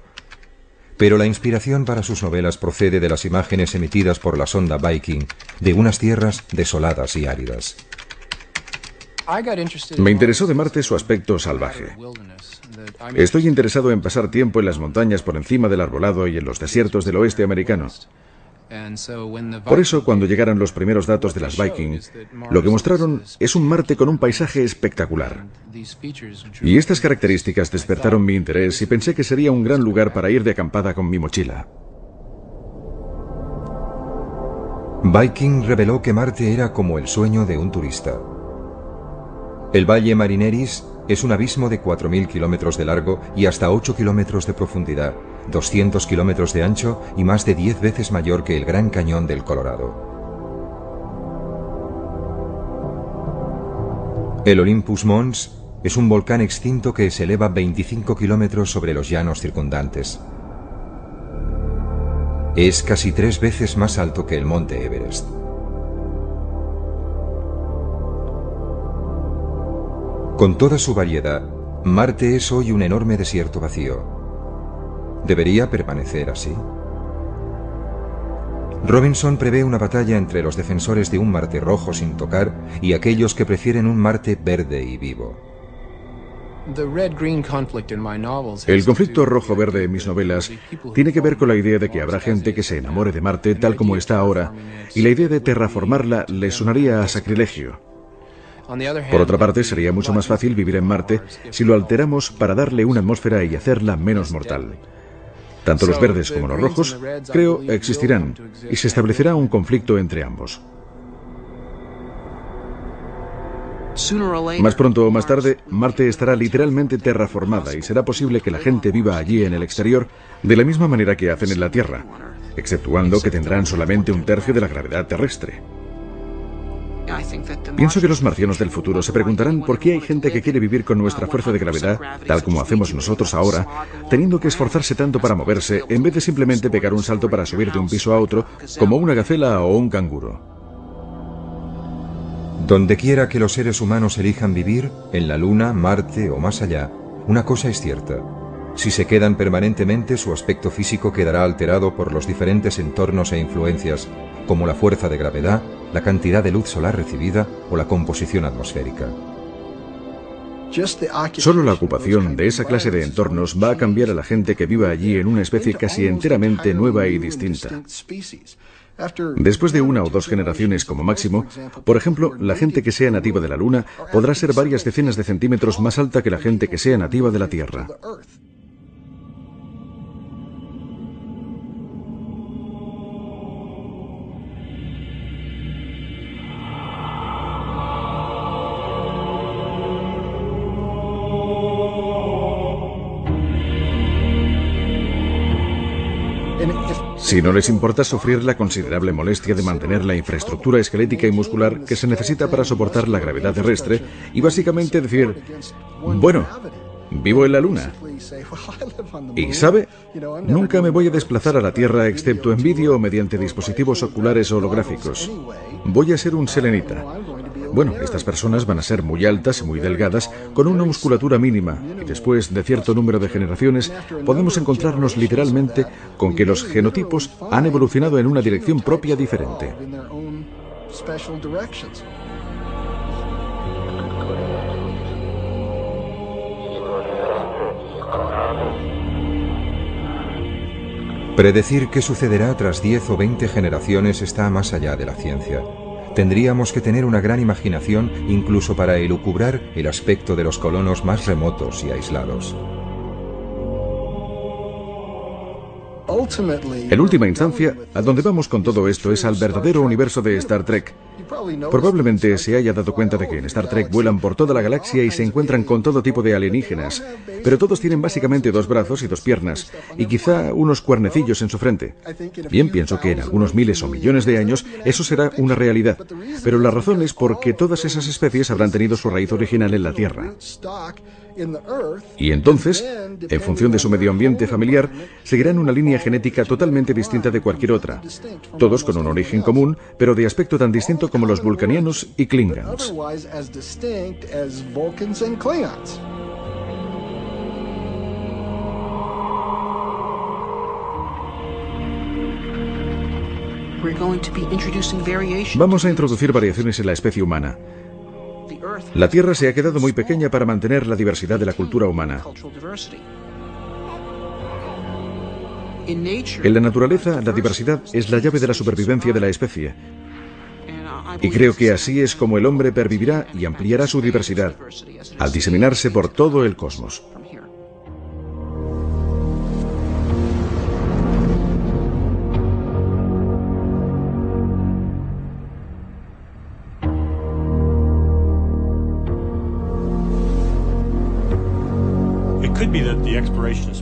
Pero la inspiración para sus novelas procede de las imágenes emitidas por la sonda Viking de unas tierras desoladas y áridas. Me interesó de Marte su aspecto salvaje. Estoy interesado en pasar tiempo en las montañas por encima del arbolado y en los desiertos del oeste americano. Por eso, cuando llegaron los primeros datos de las Viking, lo que mostraron es un Marte con un paisaje espectacular. Y estas características despertaron mi interés y pensé que sería un gran lugar para ir de acampada con mi mochila. Viking reveló que Marte era como el sueño de un turista. El Valle Marineris es un abismo de 4.000 kilómetros de largo y hasta 8 kilómetros de profundidad, 200 kilómetros de ancho y más de 10 veces mayor que el Gran Cañón del Colorado. El Olympus Mons es un volcán extinto que se eleva 25 kilómetros sobre los llanos circundantes. Es casi 3 veces más alto que el monte Everest. Con toda su variedad, Marte es hoy un enorme desierto vacío. ¿Debería permanecer así? Robinson prevé una batalla entre los defensores de un Marte rojo sin tocar y aquellos que prefieren un Marte verde y vivo. El conflicto rojo-verde en mis novelas tiene que ver con la idea de que habrá gente que se enamore de Marte tal como está ahora, y la idea de terraformarla le sonaría a sacrilegio. Por otra parte, sería mucho más fácil vivir en Marte si lo alteramos para darle una atmósfera y hacerla menos mortal. Tanto los verdes como los rojos, creo, existirán, y se establecerá un conflicto entre ambos. Más pronto o más tarde, Marte estará literalmente terraformada y será posible que la gente viva allí en el exterior de la misma manera que hacen en la Tierra, exceptuando que tendrán solamente un tercio de la gravedad terrestre. Pienso que los marcianos del futuro se preguntarán por qué hay gente que quiere vivir con nuestra fuerza de gravedad, tal como hacemos nosotros ahora, teniendo que esforzarse tanto para moverse, en vez de simplemente pegar un salto para subir de un piso a otro, como una gacela o un canguro. Donde quiera que los seres humanos elijan vivir, en la Luna, Marte o más allá, una cosa es cierta. Si se quedan permanentemente, su aspecto físico quedará alterado por los diferentes entornos e influencias, como la fuerza de gravedad, la cantidad de luz solar recibida o la composición atmosférica. Solo la ocupación de esa clase de entornos va a cambiar a la gente que viva allí en una especie casi enteramente nueva y distinta. Después de 1 o 2 generaciones como máximo, por ejemplo, la gente que sea nativa de la Luna podrá ser varias decenas de centímetros más alta que la gente que sea nativa de la Tierra. Si no les importa sufrir la considerable molestia de mantener la infraestructura esquelética y muscular que se necesita para soportar la gravedad terrestre y básicamente decir, bueno, vivo en la Luna. Y ¿sabe? Nunca me voy a desplazar a la Tierra excepto en vídeo o mediante dispositivos oculares holográficos. Voy a ser un selenita. Bueno, estas personas van a ser muy altas y muy delgadas, con una musculatura mínima, y después de cierto número de generaciones podemos encontrarnos literalmente con que los genotipos han evolucionado en una dirección propia diferente. Predecir qué sucederá tras 10 o 20 generaciones está más allá de la ciencia. Tendríamos que tener una gran imaginación incluso para elucubrar el aspecto de los colonos más remotos y aislados. En última instancia, a donde vamos con todo esto es al verdadero universo de Star Trek. Probablemente se haya dado cuenta de que en Star Trek vuelan por toda la galaxia y se encuentran con todo tipo de alienígenas, pero todos tienen básicamente 2 brazos y 2 piernas, y quizá unos cuernecillos en su frente. Bien, pienso que en algunos miles o millones de años eso será una realidad, pero la razón es porque todas esas especies habrán tenido su raíz original en la Tierra. Y entonces, en función de su medio ambiente familiar, seguirán una línea genética totalmente distinta de cualquier otra, todos con un origen común, pero de aspecto tan distinto como los vulcanianos y klingons. Vamos a introducir variaciones en la especie humana. La Tierra se ha quedado muy pequeña para mantener la diversidad de la cultura humana. En la naturaleza, la diversidad es la llave de la supervivencia de la especie. Y creo que así es como el hombre pervivirá y ampliará su diversidad, al diseminarse por todo el cosmos.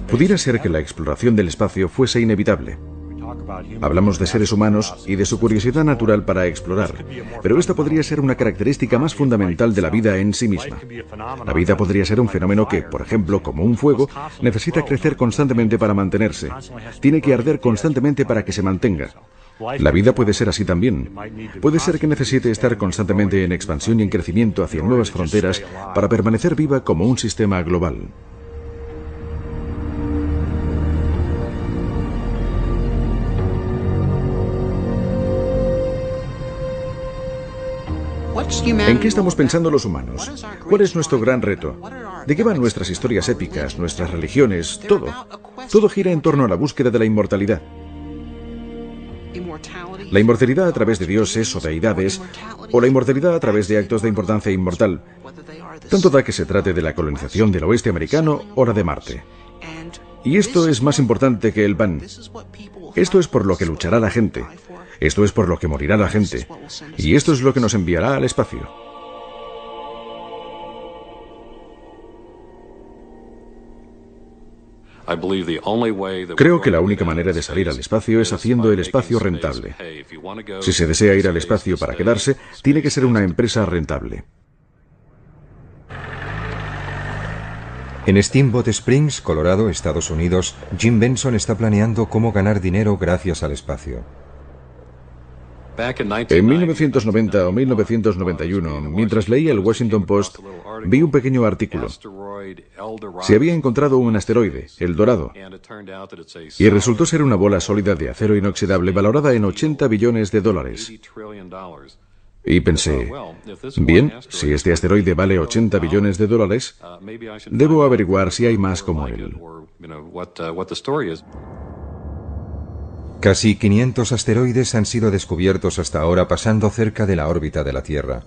Pudiera ser que la exploración del espacio fuese inevitable. Hablamos de seres humanos y de su curiosidad natural para explorar, pero esta podría ser una característica más fundamental de la vida en sí misma. La vida podría ser un fenómeno que, por ejemplo, como un fuego, necesita crecer constantemente para mantenerse. Tiene que arder constantemente para que se mantenga. La vida puede ser así también. Puede ser que necesite estar constantemente en expansión y en crecimiento hacia nuevas fronteras para permanecer viva como un sistema global. ¿En qué estamos pensando los humanos? ¿Cuál es nuestro gran reto? ¿De qué van nuestras historias épicas, nuestras religiones? Todo. Todo gira en torno a la búsqueda de la inmortalidad. La inmortalidad a través de dioses o deidades, o la inmortalidad a través de actos de importancia inmortal. Tanto da que se trate de la colonización del oeste americano o la de Marte. Y esto es más importante que el pan. Esto es por lo que luchará la gente. Esto es por lo que morirá la gente. Y esto es lo que nos enviará al espacio. Creo que la única manera de salir al espacio es haciendo el espacio rentable. Si se desea ir al espacio para quedarse, tiene que ser una empresa rentable. En Steamboat Springs, Colorado, Estados Unidos, Jim Benson está planeando cómo ganar dinero gracias al espacio. En 1990 o 1991, mientras leía el Washington Post, vi un pequeño artículo. Se había encontrado un asteroide, el Dorado, y resultó ser una bola sólida de acero inoxidable valorada en $80 billones. Y pensé, bien, si este asteroide vale $80 billones, debo averiguar si hay más como él. Casi 500 asteroides han sido descubiertos hasta ahora pasando cerca de la órbita de la Tierra.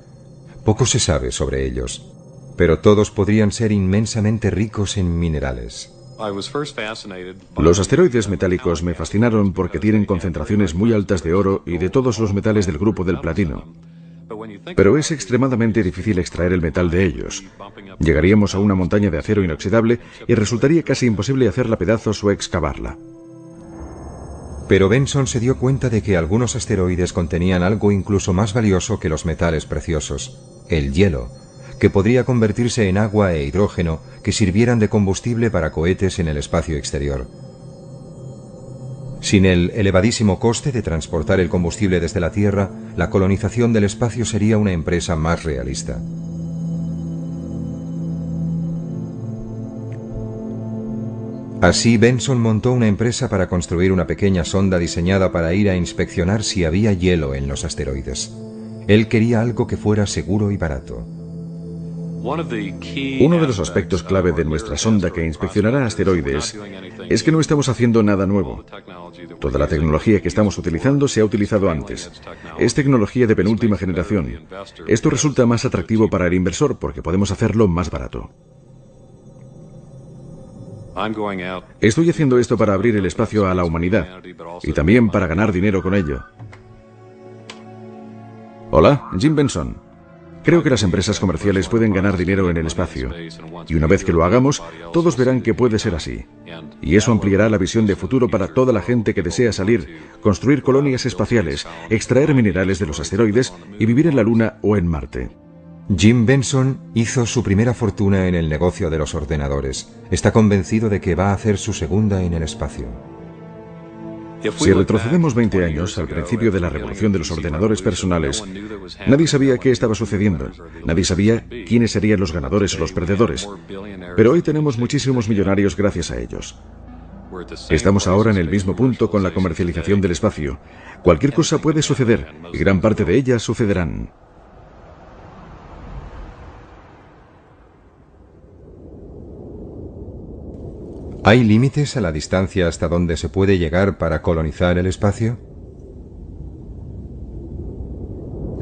Poco se sabe sobre ellos, pero todos podrían ser inmensamente ricos en minerales. Los asteroides metálicos me fascinaron porque tienen concentraciones muy altas de oro y de todos los metales del grupo del platino. Pero es extremadamente difícil extraer el metal de ellos. Llegaríamos a una montaña de acero inoxidable y resultaría casi imposible hacerla pedazos o excavarla. Pero Benson se dio cuenta de que algunos asteroides contenían algo incluso más valioso que los metales preciosos, el hielo, que podría convertirse en agua e hidrógeno que sirvieran de combustible para cohetes en el espacio exterior. Sin el elevadísimo coste de transportar el combustible desde la Tierra, la colonización del espacio sería una empresa más realista. Así, Benson montó una empresa para construir una pequeña sonda diseñada para ir a inspeccionar si había hielo en los asteroides. Él quería algo que fuera seguro y barato. Uno de los aspectos clave de nuestra sonda que inspeccionará asteroides es que no estamos haciendo nada nuevo. Toda la tecnología que estamos utilizando se ha utilizado antes. Es tecnología de penúltima generación. Esto resulta más atractivo para el inversor porque podemos hacerlo más barato. Estoy haciendo esto para abrir el espacio a la humanidad y también para ganar dinero con ello. Hola, Jim Benson. Creo que las empresas comerciales pueden ganar dinero en el espacio. Y una vez que lo hagamos, todos verán que puede ser así. Y eso ampliará la visión de futuro para toda la gente que desea salir, construir colonias espaciales, extraer minerales de los asteroides y vivir en la Luna o en Marte. Jim Benson hizo su primera fortuna en el negocio de los ordenadores. Está convencido de que va a hacer su segunda en el espacio. Si retrocedemos 20 años, al principio de la revolución de los ordenadores personales, nadie sabía qué estaba sucediendo. Nadie sabía quiénes serían los ganadores o los perdedores. Pero hoy tenemos muchísimos millonarios gracias a ellos. Estamos ahora en el mismo punto con la comercialización del espacio. Cualquier cosa puede suceder, y gran parte de ellas sucederán. ¿Hay límites a la distancia hasta donde se puede llegar para colonizar el espacio?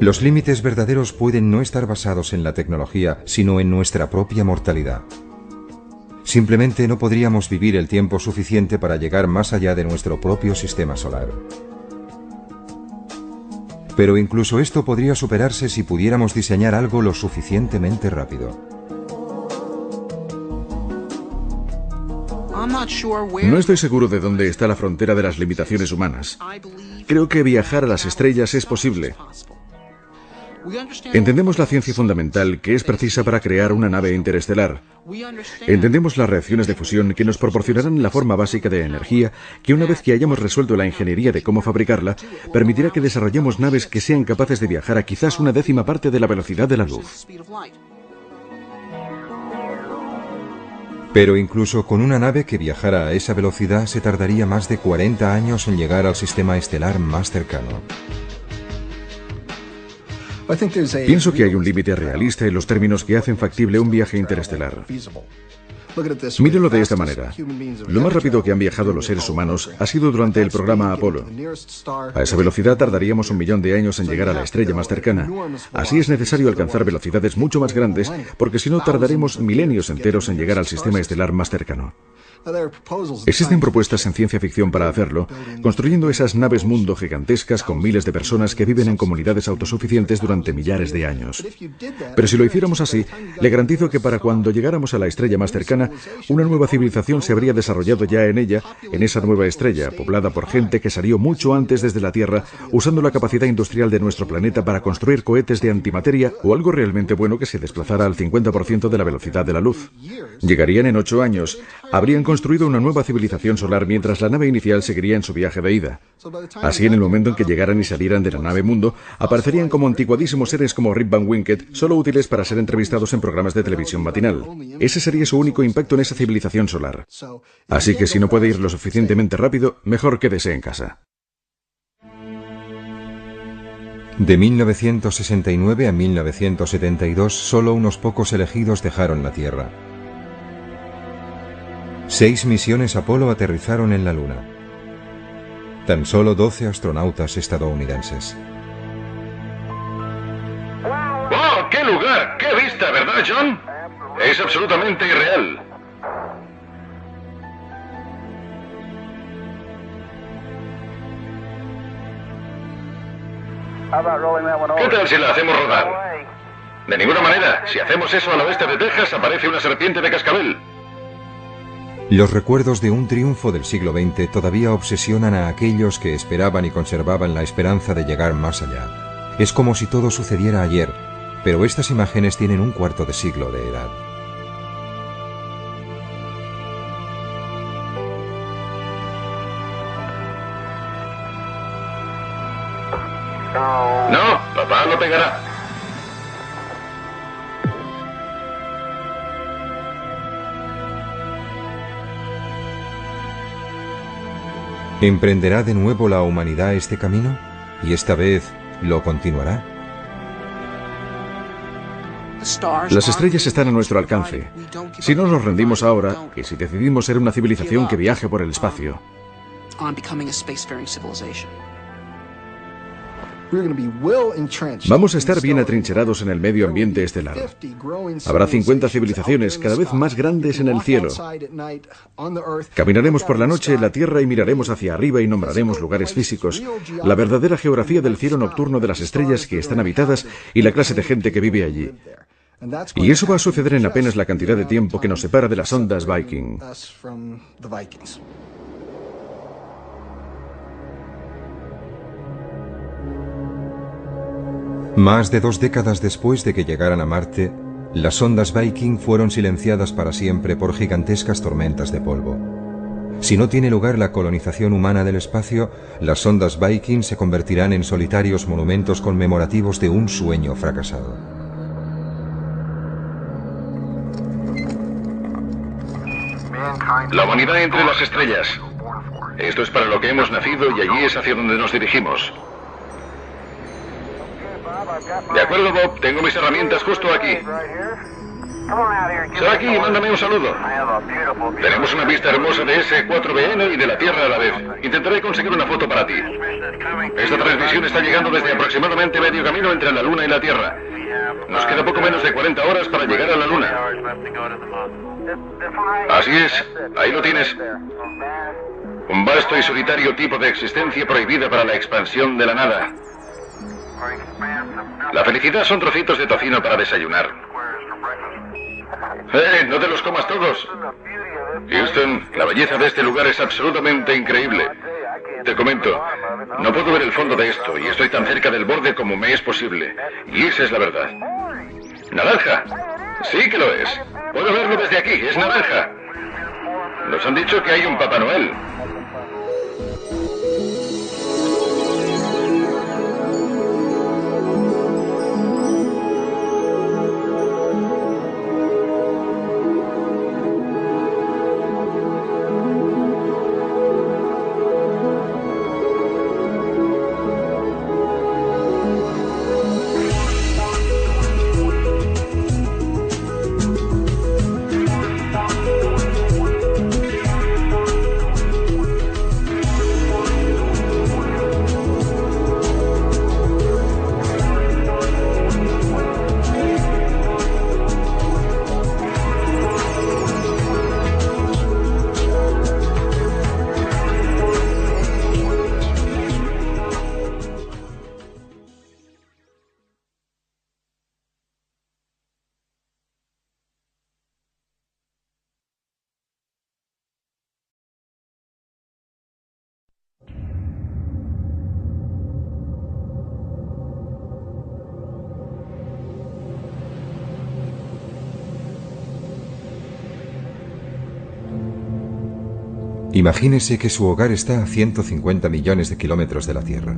Los límites verdaderos pueden no estar basados en la tecnología, sino en nuestra propia mortalidad. Simplemente no podríamos vivir el tiempo suficiente para llegar más allá de nuestro propio sistema solar. Pero incluso esto podría superarse si pudiéramos diseñar algo lo suficientemente rápido. No estoy seguro de dónde está la frontera de las limitaciones humanas. Creo que viajar a las estrellas es posible. Entendemos la ciencia fundamental que es precisa para crear una nave interestelar. Entendemos las reacciones de fusión que nos proporcionarán la forma básica de energía que, una vez que hayamos resuelto la ingeniería de cómo fabricarla, permitirá que desarrollemos naves que sean capaces de viajar a quizás una décima parte de la velocidad de la luz. Pero incluso con una nave que viajara a esa velocidad se tardaría más de 40 años en llegar al sistema estelar más cercano. Pienso que hay un límite realista en los términos que hacen factible un viaje interestelar. Mírenlo de esta manera. Lo más rápido que han viajado los seres humanos ha sido durante el programa Apolo. A esa velocidad tardaríamos 1 millón de años en llegar a la estrella más cercana. Así es necesario alcanzar velocidades mucho más grandes, porque si no tardaremos milenios enteros en llegar al sistema estelar más cercano. Existen propuestas en ciencia ficción para hacerlo, construyendo esas naves mundo gigantescas con miles de personas que viven en comunidades autosuficientes durante millares de años. Pero si lo hiciéramos así, le garantizo que para cuando llegáramos a la estrella más cercana, una nueva civilización se habría desarrollado ya en ella, en esa nueva estrella, poblada por gente que salió mucho antes desde la Tierra, usando la capacidad industrial de nuestro planeta para construir cohetes de antimateria o algo realmente bueno que se desplazara al 50% de la velocidad de la luz. Llegarían en 8 años, habrían construido una nueva civilización solar mientras la nave inicial seguiría en su viaje de ida. Así, en el momento en que llegaran y salieran de la nave mundo, aparecerían como anticuadísimos seres como Rip Van Winkle, solo útiles para ser entrevistados en programas de televisión matinal. Ese sería su único impacto en esa civilización solar. Así que si no puede ir lo suficientemente rápido, mejor quédese en casa. De 1969 a 1972, solo unos pocos elegidos dejaron la Tierra. 6 misiones Apolo aterrizaron en la Luna. Tan solo 12 astronautas estadounidenses. ¡Wow! ¡Qué lugar! ¡Qué vista! ¿Verdad, John? Es absolutamente irreal. ¿Qué tal si la hacemos rodar? De ninguna manera. Si hacemos eso al oeste de Texas, aparece una serpiente de cascabel. Los recuerdos de un triunfo del siglo XX todavía obsesionan a aquellos que esperaban y conservaban la esperanza de llegar más allá. Es como si todo sucediera ayer, pero estas imágenes tienen un cuarto de siglo de edad. No, papá no pegará. ¿Emprenderá de nuevo la humanidad este camino? ¿Y esta vez lo continuará? Las estrellas están a nuestro alcance. Si no nos rendimos ahora, y si decidimos ser una civilización que viaje por el espacio, vamos a estar bien atrincherados en el medio ambiente estelar. Habrá 50 civilizaciones cada vez más grandes en el cielo. Caminaremos por la noche en la Tierra y miraremos hacia arriba y nombraremos lugares físicos, la verdadera geografía del cielo nocturno de las estrellas que están habitadas y la clase de gente que vive allí. Y eso va a suceder en apenas la cantidad de tiempo que nos separa de las ondas Viking. Más de 2 décadas después de que llegaran a Marte, las sondas Viking fueron silenciadas para siempre por gigantescas tormentas de polvo. Si no tiene lugar la colonización humana del espacio, las sondas Viking se convertirán en solitarios monumentos conmemorativos de un sueño fracasado. La humanidad entre las estrellas. Esto es para lo que hemos nacido y allí es hacia donde nos dirigimos. De acuerdo, Bob, tengo mis herramientas justo aquí. Sal aquí y mándame un saludo. Tenemos una vista hermosa de ese 4BN y de la Tierra a la vez. Intentaré conseguir una foto para ti. Esta transmisión está llegando desde aproximadamente medio camino entre la Luna y la Tierra. Nos queda poco menos de 40 horas para llegar a la Luna. Así es, ahí lo tienes. Un vasto y solitario tipo de existencia prohibida para la expansión de la nada. La felicidad son trocitos de tocino para desayunar. ¡No te los comas todos! Houston, la belleza de este lugar es absolutamente increíble. Te comento, no puedo ver el fondo de esto y estoy tan cerca del borde como me es posible. Y esa es la verdad. ¡Naranja! Sí que lo es. Puedo verlo desde aquí, es naranja. Nos han dicho que hay un Papá Noel. Imagínese que su hogar está a 150 millones de kilómetros de la Tierra.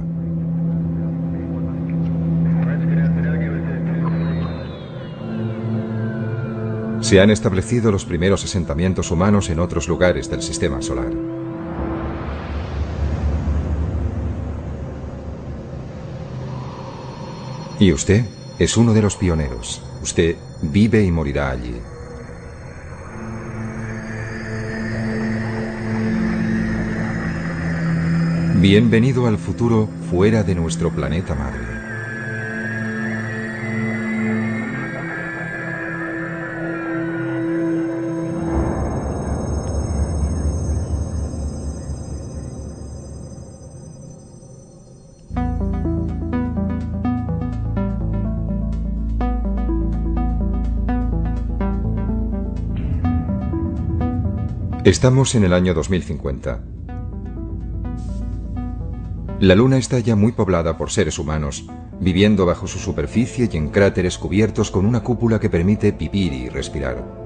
Se han establecido los primeros asentamientos humanos en otros lugares del sistema solar. Y usted es uno de los pioneros. Usted vive y morirá allí. Bienvenido al futuro fuera de nuestro planeta madre. Estamos en el año 2050. La Luna está ya muy poblada por seres humanos, viviendo bajo su superficie y en cráteres cubiertos con una cúpula que permite vivir y respirar.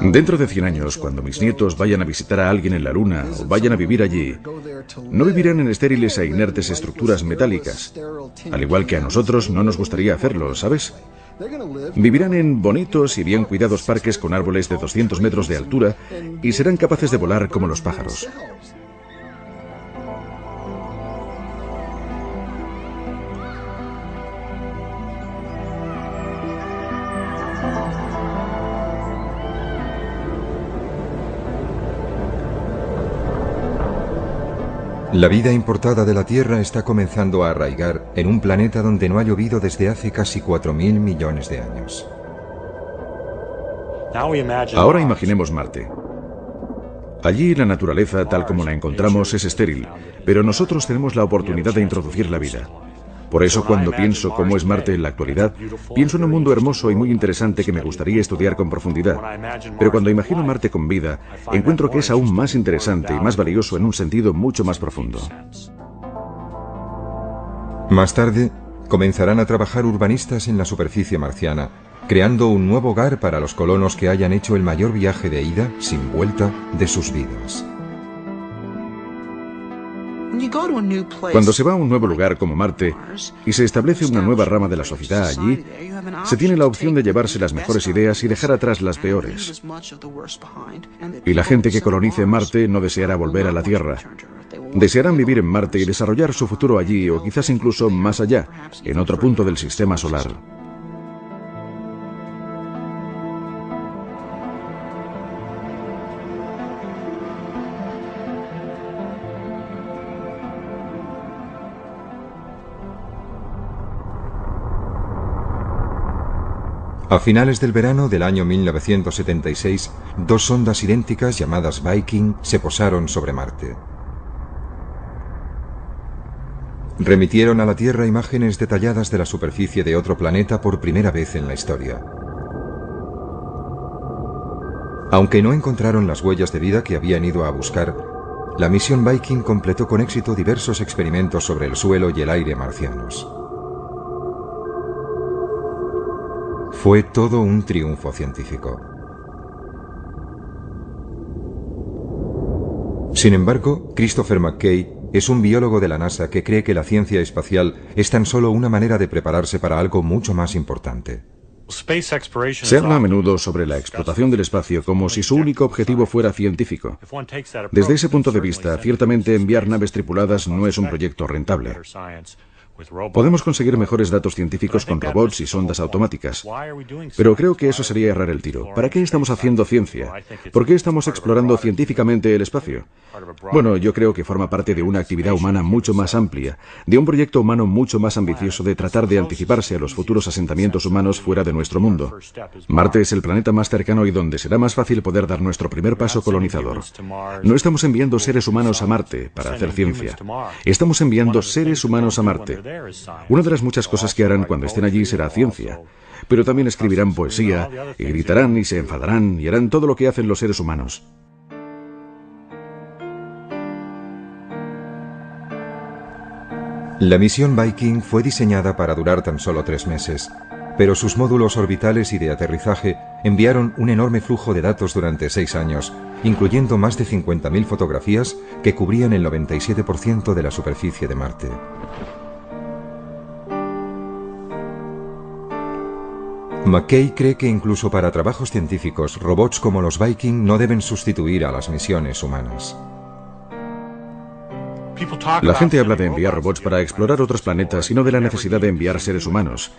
Dentro de 100 años, cuando mis nietos vayan a visitar a alguien en la Luna o vayan a vivir allí, no vivirán en estériles e inertes estructuras metálicas, al igual que a nosotros no nos gustaría hacerlo, ¿sabes? Vivirán en bonitos y bien cuidados parques con árboles de 200 metros de altura y serán capaces de volar como los pájaros. La vida importada de la Tierra está comenzando a arraigar en un planeta donde no ha llovido desde hace casi 4.000 millones de años. Ahora imaginemos Marte. Allí la naturaleza tal como la encontramos es estéril, pero nosotros tenemos la oportunidad de introducir la vida. Por eso, cuando pienso cómo es Marte en la actualidad, pienso en un mundo hermoso y muy interesante que me gustaría estudiar con profundidad. Pero cuando imagino Marte con vida, encuentro que es aún más interesante y más valioso en un sentido mucho más profundo. Más tarde, comenzarán a trabajar urbanistas en la superficie marciana, creando un nuevo hogar para los colonos que hayan hecho el mayor viaje de ida, sin vuelta, de sus vidas. Cuando se va a un nuevo lugar como Marte y se establece una nueva rama de la sociedad allí, se tiene la opción de llevarse las mejores ideas y dejar atrás las peores. Y la gente que colonice Marte no deseará volver a la Tierra. Desearán vivir en Marte y desarrollar su futuro allí o quizás incluso más allá, en otro punto del sistema solar. A finales del verano del año 1976, dos sondas idénticas llamadas Viking se posaron sobre Marte. Remitieron a la Tierra imágenes detalladas de la superficie de otro planeta por primera vez en la historia. Aunque no encontraron las huellas de vida que habían ido a buscar, la misión Viking completó con éxito diversos experimentos sobre el suelo y el aire marcianos. Fue todo un triunfo científico. Sin embargo, Christopher McKay es un biólogo de la NASA que cree que la ciencia espacial es tan solo una manera de prepararse para algo mucho más importante. Se habla a menudo sobre la explotación del espacio como si su único objetivo fuera científico. Desde ese punto de vista, ciertamente enviar naves tripuladas no es un proyecto rentable. Podemos conseguir mejores datos científicos con robots y sondas automáticas. Pero creo que eso sería errar el tiro. ¿Para qué estamos haciendo ciencia? ¿Por qué estamos explorando científicamente el espacio? Bueno, yo creo que forma parte de una actividad humana mucho más amplia, de un proyecto humano mucho más ambicioso de tratar de anticiparse a los futuros asentamientos humanos fuera de nuestro mundo. Marte es el planeta más cercano y donde será más fácil poder dar nuestro primer paso colonizador. No estamos enviando seres humanos a Marte para hacer ciencia. Estamos enviando seres humanos a Marte. Una de las muchas cosas que harán cuando estén allí será ciencia, pero también escribirán poesía, y gritarán y se enfadarán y harán todo lo que hacen los seres humanos. La misión Viking fue diseñada para durar tan solo 3 meses, pero sus módulos orbitales y de aterrizaje enviaron un enorme flujo de datos durante 6 años, incluyendo más de 50.000 fotografías que cubrían el 97% de la superficie de Marte. McKay cree que incluso para trabajos científicos, robots como los Viking no deben sustituir a las misiones humanas. La gente habla de enviar robots para explorar otros planetas y no de la necesidad de enviar seres humanos.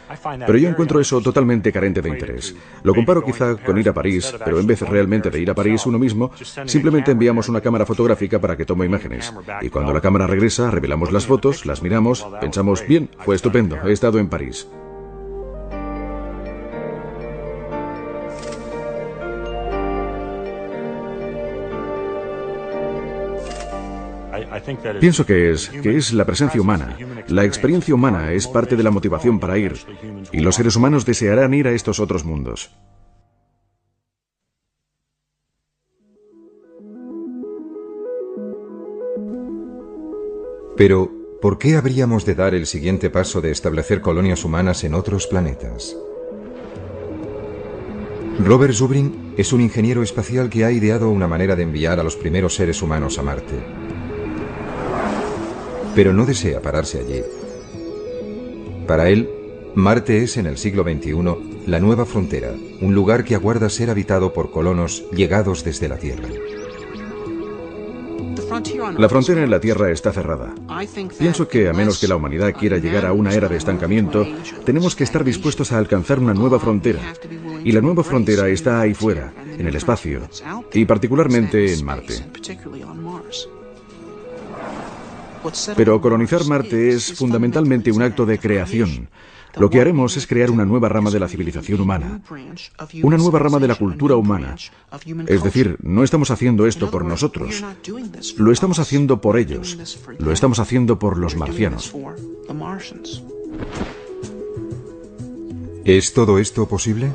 Pero yo encuentro eso totalmente carente de interés. Lo comparo quizá con ir a París, pero en vez realmente de ir a París uno mismo, simplemente enviamos una cámara fotográfica para que tome imágenes. Y cuando la cámara regresa, revelamos las fotos, las miramos, pensamos, bien, fue estupendo, he estado en París. Pienso que es la presencia humana. La experiencia humana es parte de la motivación para ir, y los seres humanos desearán ir a estos otros mundos. Pero, ¿por qué habríamos de dar el siguiente paso de establecer colonias humanas en otros planetas? Robert Zubrin es un ingeniero espacial que ha ideado una manera de enviar a los primeros seres humanos a Marte. Pero no desea pararse allí. Para él, Marte es en el siglo XXI la nueva frontera, un lugar que aguarda ser habitado por colonos llegados desde la Tierra. La frontera en la Tierra está cerrada. Pienso que a menos que la humanidad quiera llegar a una era de estancamiento, tenemos que estar dispuestos a alcanzar una nueva frontera. Y la nueva frontera está ahí fuera, en el espacio, y particularmente en Marte. Pero colonizar Marte es fundamentalmente un acto de creación. Lo que haremos es crear una nueva rama de la civilización humana, una nueva rama de la cultura humana. Es decir, no estamos haciendo esto por nosotros, lo estamos haciendo por ellos, lo estamos haciendo por los marcianos. ¿Es todo esto posible?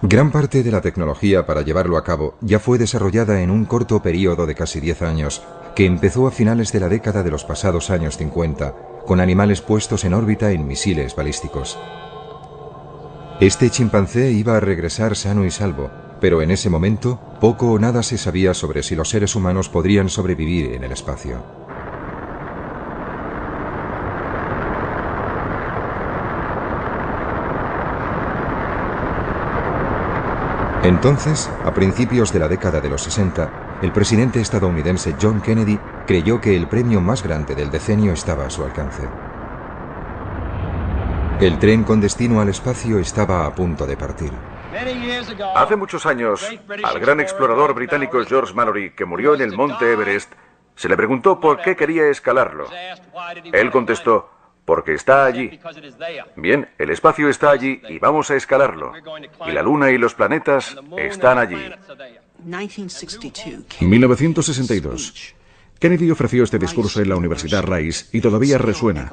Gran parte de la tecnología para llevarlo a cabo ya fue desarrollada en un corto periodo de casi 10 años, que empezó a finales de la década de los pasados años 50, con animales puestos en órbita en misiles balísticos. Este chimpancé iba a regresar sano y salvo, pero en ese momento poco o nada se sabía sobre si los seres humanos podrían sobrevivir en el espacio. Entonces, a principios de la década de los 60, el presidente estadounidense John Kennedy creyó que el premio más grande del decenio estaba a su alcance. El tren con destino al espacio estaba a punto de partir. Hace muchos años, al gran explorador británico George Mallory, que murió en el monte Everest, se le preguntó por qué quería escalarlo. Él contestó: porque está allí. Bien, el espacio está allí y vamos a escalarlo. Y la Luna y los planetas están allí. 1962. Kennedy ofreció este discurso en la Universidad Rice y todavía resuena.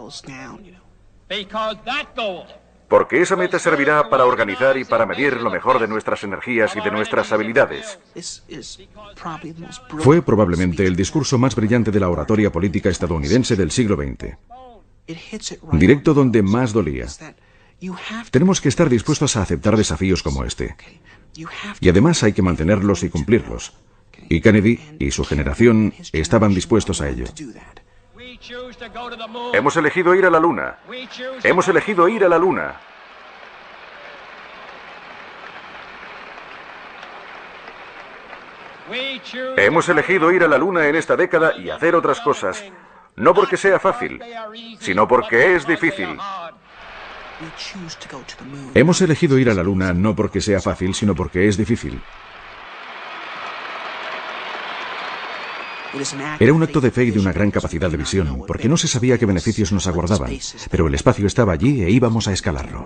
Porque esa meta servirá para organizar y para medir lo mejor de nuestras energías y de nuestras habilidades. Fue probablemente el discurso más brillante de la oratoria política estadounidense del siglo XX. Directo donde más dolía. Tenemos que estar dispuestos a aceptar desafíos como este. Y además hay que mantenerlos y cumplirlos. Y Kennedy y su generación estaban dispuestos a ello. Hemos elegido ir a la Luna. Hemos elegido ir a la Luna. Hemos elegido ir a la Luna en esta década y hacer otras cosas. No porque sea fácil, sino porque es difícil. Hemos elegido ir a la Luna no porque sea fácil, sino porque es difícil. Era un acto de fe y de una gran capacidad de visión, porque no se sabía qué beneficios nos aguardaban, pero el espacio estaba allí e íbamos a escalarlo.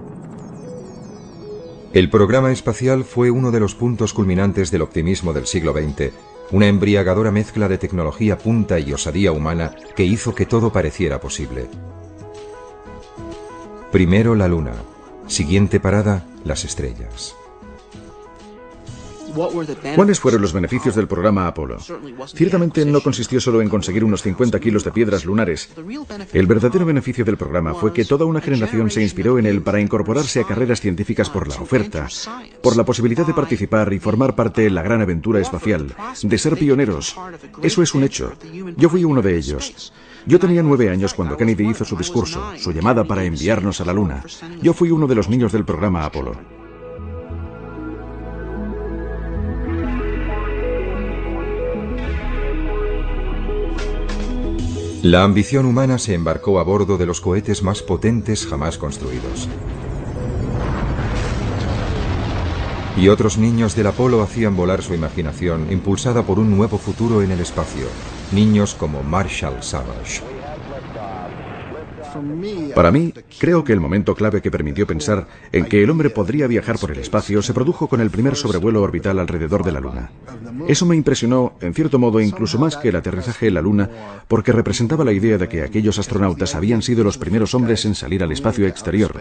El programa espacial fue uno de los puntos culminantes del optimismo del siglo XX, una embriagadora mezcla de tecnología punta y osadía humana que hizo que todo pareciera posible. Primero la Luna, siguiente parada, las estrellas. ¿Cuáles fueron los beneficios del programa Apolo? Ciertamente no consistió solo en conseguir unos 50 kilos de piedras lunares. El verdadero beneficio del programa fue que toda una generación se inspiró en él para incorporarse a carreras científicas por la oferta, por la posibilidad de participar y formar parte de la gran aventura espacial, de ser pioneros. Eso es un hecho. Yo fui uno de ellos. Yo tenía 9 años cuando Kennedy hizo su discurso, su llamada para enviarnos a la Luna. Yo fui uno de los niños del programa Apolo. La ambición humana se embarcó a bordo de los cohetes más potentes jamás construidos. Y otros niños del Apolo hacían volar su imaginación, impulsada por un nuevo futuro en el espacio. Niños como Marshall Savage. Para mí, creo que el momento clave que permitió pensar en que el hombre podría viajar por el espacio se produjo con el primer sobrevuelo orbital alrededor de la Luna. Eso me impresionó, en cierto modo, incluso más que el aterrizaje en la Luna, porque representaba la idea de que aquellos astronautas habían sido los primeros hombres en salir al espacio exterior.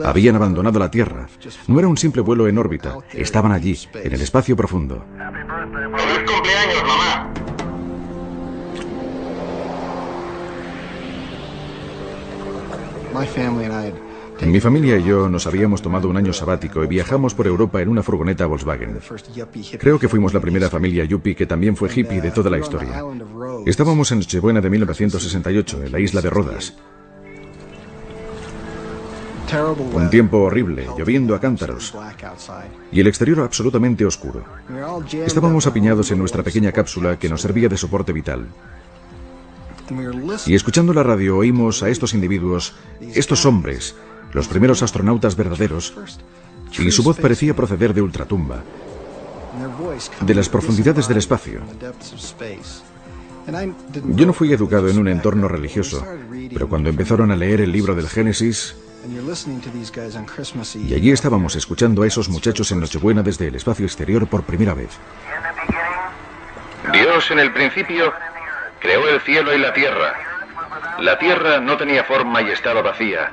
Habían abandonado la Tierra. No era un simple vuelo en órbita. Estaban allí, en el espacio profundo. ¡Feliz cumpleaños, mamá! Mi familia y yo nos habíamos tomado un año sabático y viajamos por Europa en una furgoneta Volkswagen. Creo que fuimos la primera familia yuppie que también fue hippie de toda la historia. Estábamos en Nochebuena de 1968, en la isla de Rodas. Un tiempo horrible, lloviendo a cántaros, y el exterior absolutamente oscuro. Estábamos apiñados en nuestra pequeña cápsula que nos servía de soporte vital. Y escuchando la radio oímos a estos individuos, estos hombres, los primeros astronautas verdaderos, y su voz parecía proceder de ultratumba, de las profundidades del espacio. Yo no fui educado en un entorno religioso, pero cuando empezaron a leer el libro del Génesis, y allí estábamos escuchando a esos muchachos en Nochebuena desde el espacio exterior por primera vez. Dios en el principio creó el cielo y la tierra. La tierra no tenía forma y estaba vacía.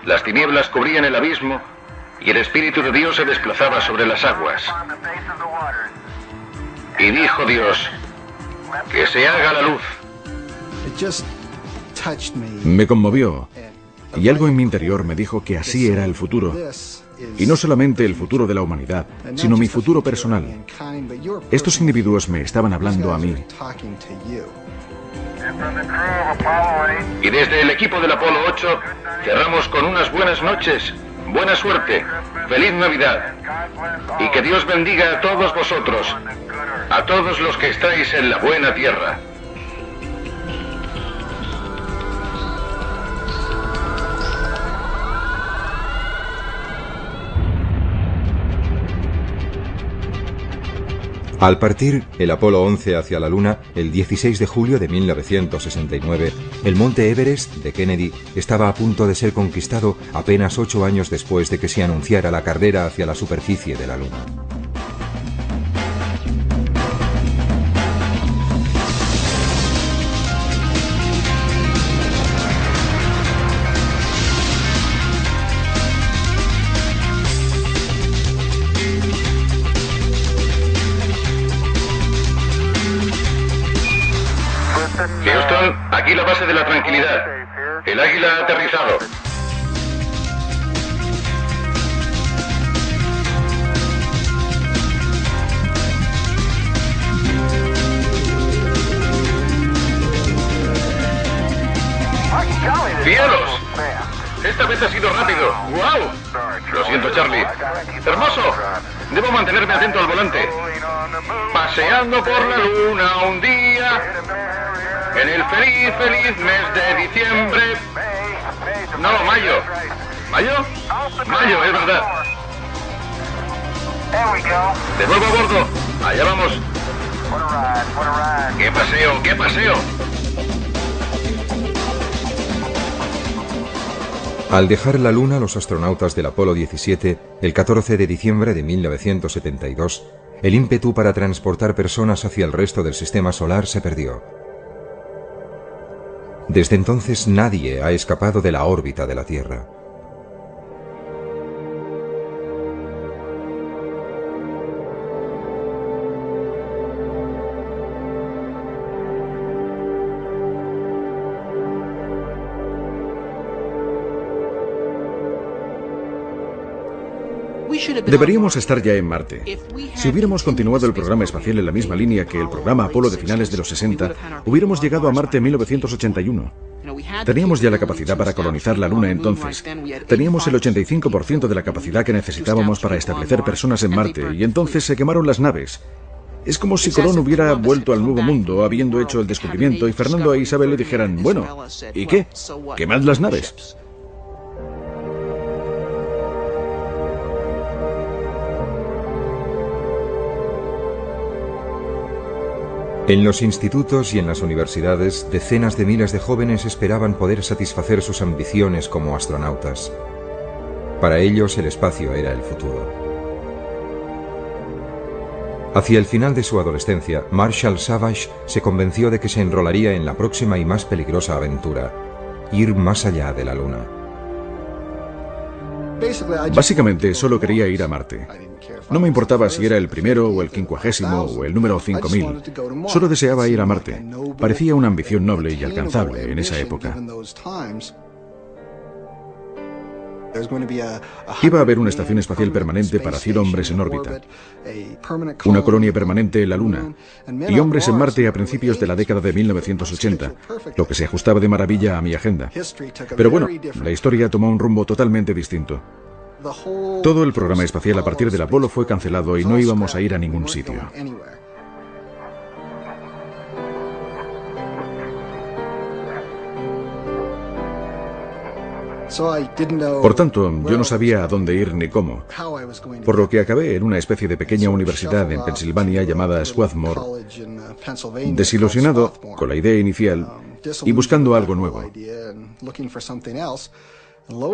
Las tinieblas cubrían el abismo y el Espíritu de Dios se desplazaba sobre las aguas. Y dijo Dios, que se haga la luz. Me conmovió, y algo en mi interior me dijo que así era el futuro. Y no solamente el futuro de la humanidad, sino mi futuro personal. Estos individuos me estaban hablando a mí. Y desde el equipo del Apolo 8 cerramos con unas buenas noches, buena suerte, feliz Navidad. Y que Dios bendiga a todos vosotros, a todos los que estáis en la buena tierra. Al partir el Apolo 11 hacia la Luna, el 16 de julio de 1969, el monte Everest de Kennedy estaba a punto de ser conquistado apenas 8 años después de que se anunciara la carrera hacia la superficie de la Luna. Houston, aquí la base de la tranquilidad. El Águila ha aterrizado. ¡Cielos! Esta vez ha sido rápido. ¡Wow! Lo siento, Charlie. ¡Hermoso! Debo mantenerme atento al volante. Paseando por la luna un día, en el feliz, feliz mes de diciembre. No, mayo. ¿Mayo? Mayo, es verdad. De nuevo a bordo. Allá vamos. ¡Qué paseo, qué paseo! Al dejar la Luna, los astronautas del Apolo 17, el 14 de diciembre de 1972, el ímpetu para transportar personas hacia el resto del sistema solar se perdió. Desde entonces nadie ha escapado de la órbita de la Tierra. Deberíamos estar ya en Marte. Si hubiéramos continuado el programa espacial en la misma línea que el programa Apolo de finales de los 60, hubiéramos llegado a Marte en 1981. Teníamos ya la capacidad para colonizar la Luna entonces. Teníamos el 85% de la capacidad que necesitábamos para establecer personas en Marte, y entonces se quemaron las naves. Es como si Colón hubiera vuelto al Nuevo Mundo habiando hecho el descubrimiento y Fernando e Isabel le dijeran, bueno, ¿y qué? ¿Quemad las naves? En los institutos y en las universidades, decenas de miles de jóvenes esperaban poder satisfacer sus ambiciones como astronautas. Para ellos el espacio era el futuro. Hacia el final de su adolescencia, Marshall Savage se convenció de que se enrolaría en la próxima y más peligrosa aventura, ir más allá de la Luna. Básicamente solo quería ir a Marte. No me importaba si era el primero o el 50.000 o el número 5000. Solo deseaba ir a Marte. Parecía una ambición noble y alcanzable en esa época. Iba a haber una estación espacial permanente para 100 hombres en órbita, una colonia permanente en la Luna y hombres en Marte a principios de la década de 1980, lo que se ajustaba de maravilla a mi agenda. Pero bueno, la historia tomó un rumbo totalmente distinto. Todo el programa espacial a partir del Apolo fue cancelado y no íbamos a ir a ningún sitio. Por tanto, yo no sabía a dónde ir ni cómo, por lo que acabé en una especie de pequeña universidad en Pensilvania llamada Swarthmore, desilusionado con la idea inicial y buscando algo nuevo.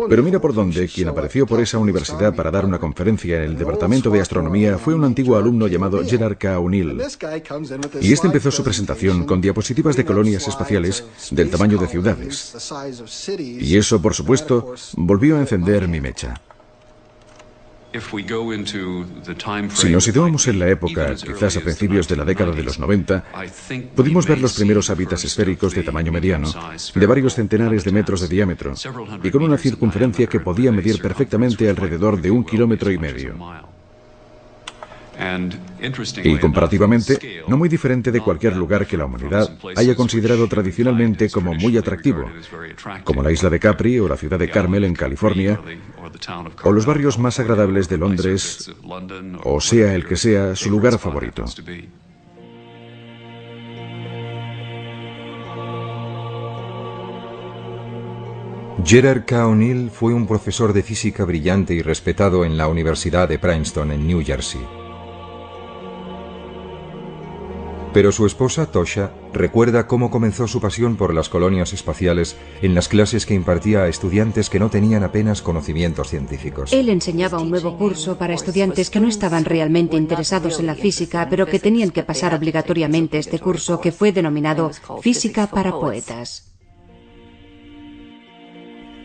Pero mira por dónde, quien apareció por esa universidad para dar una conferencia en el departamento de astronomía fue un antiguo alumno llamado Gerard K. O'Neill. Y este empezó su presentación con diapositivas de colonias espaciales del tamaño de ciudades. Y eso, por supuesto, volvió a encender mi mecha. Si nos situamos en la época, quizás a principios de la década de los 90, pudimos ver los primeros hábitats esféricos de tamaño mediano, de varios centenares de metros de diámetro, y con una circunferencia que podía medir perfectamente alrededor de 1,5 kilómetros. Y comparativamente, no muy diferente de cualquier lugar que la humanidad haya considerado tradicionalmente como muy atractivo, como la isla de Capri o la ciudad de Carmel en California, o los barrios más agradables de Londres, o sea el que sea su lugar favorito. Gerard K. O'Neill fue un profesor de física brillante y respetado en la Universidad de Princeton en New Jersey. Pero su esposa, Tosha, recuerda cómo comenzó su pasión por las colonias espaciales en las clases que impartía a estudiantes que no tenían apenas conocimientos científicos. Él enseñaba un nuevo curso para estudiantes que no estaban realmente interesados en la física, pero que tenían que pasar obligatoriamente este curso, que fue denominado Física para Poetas.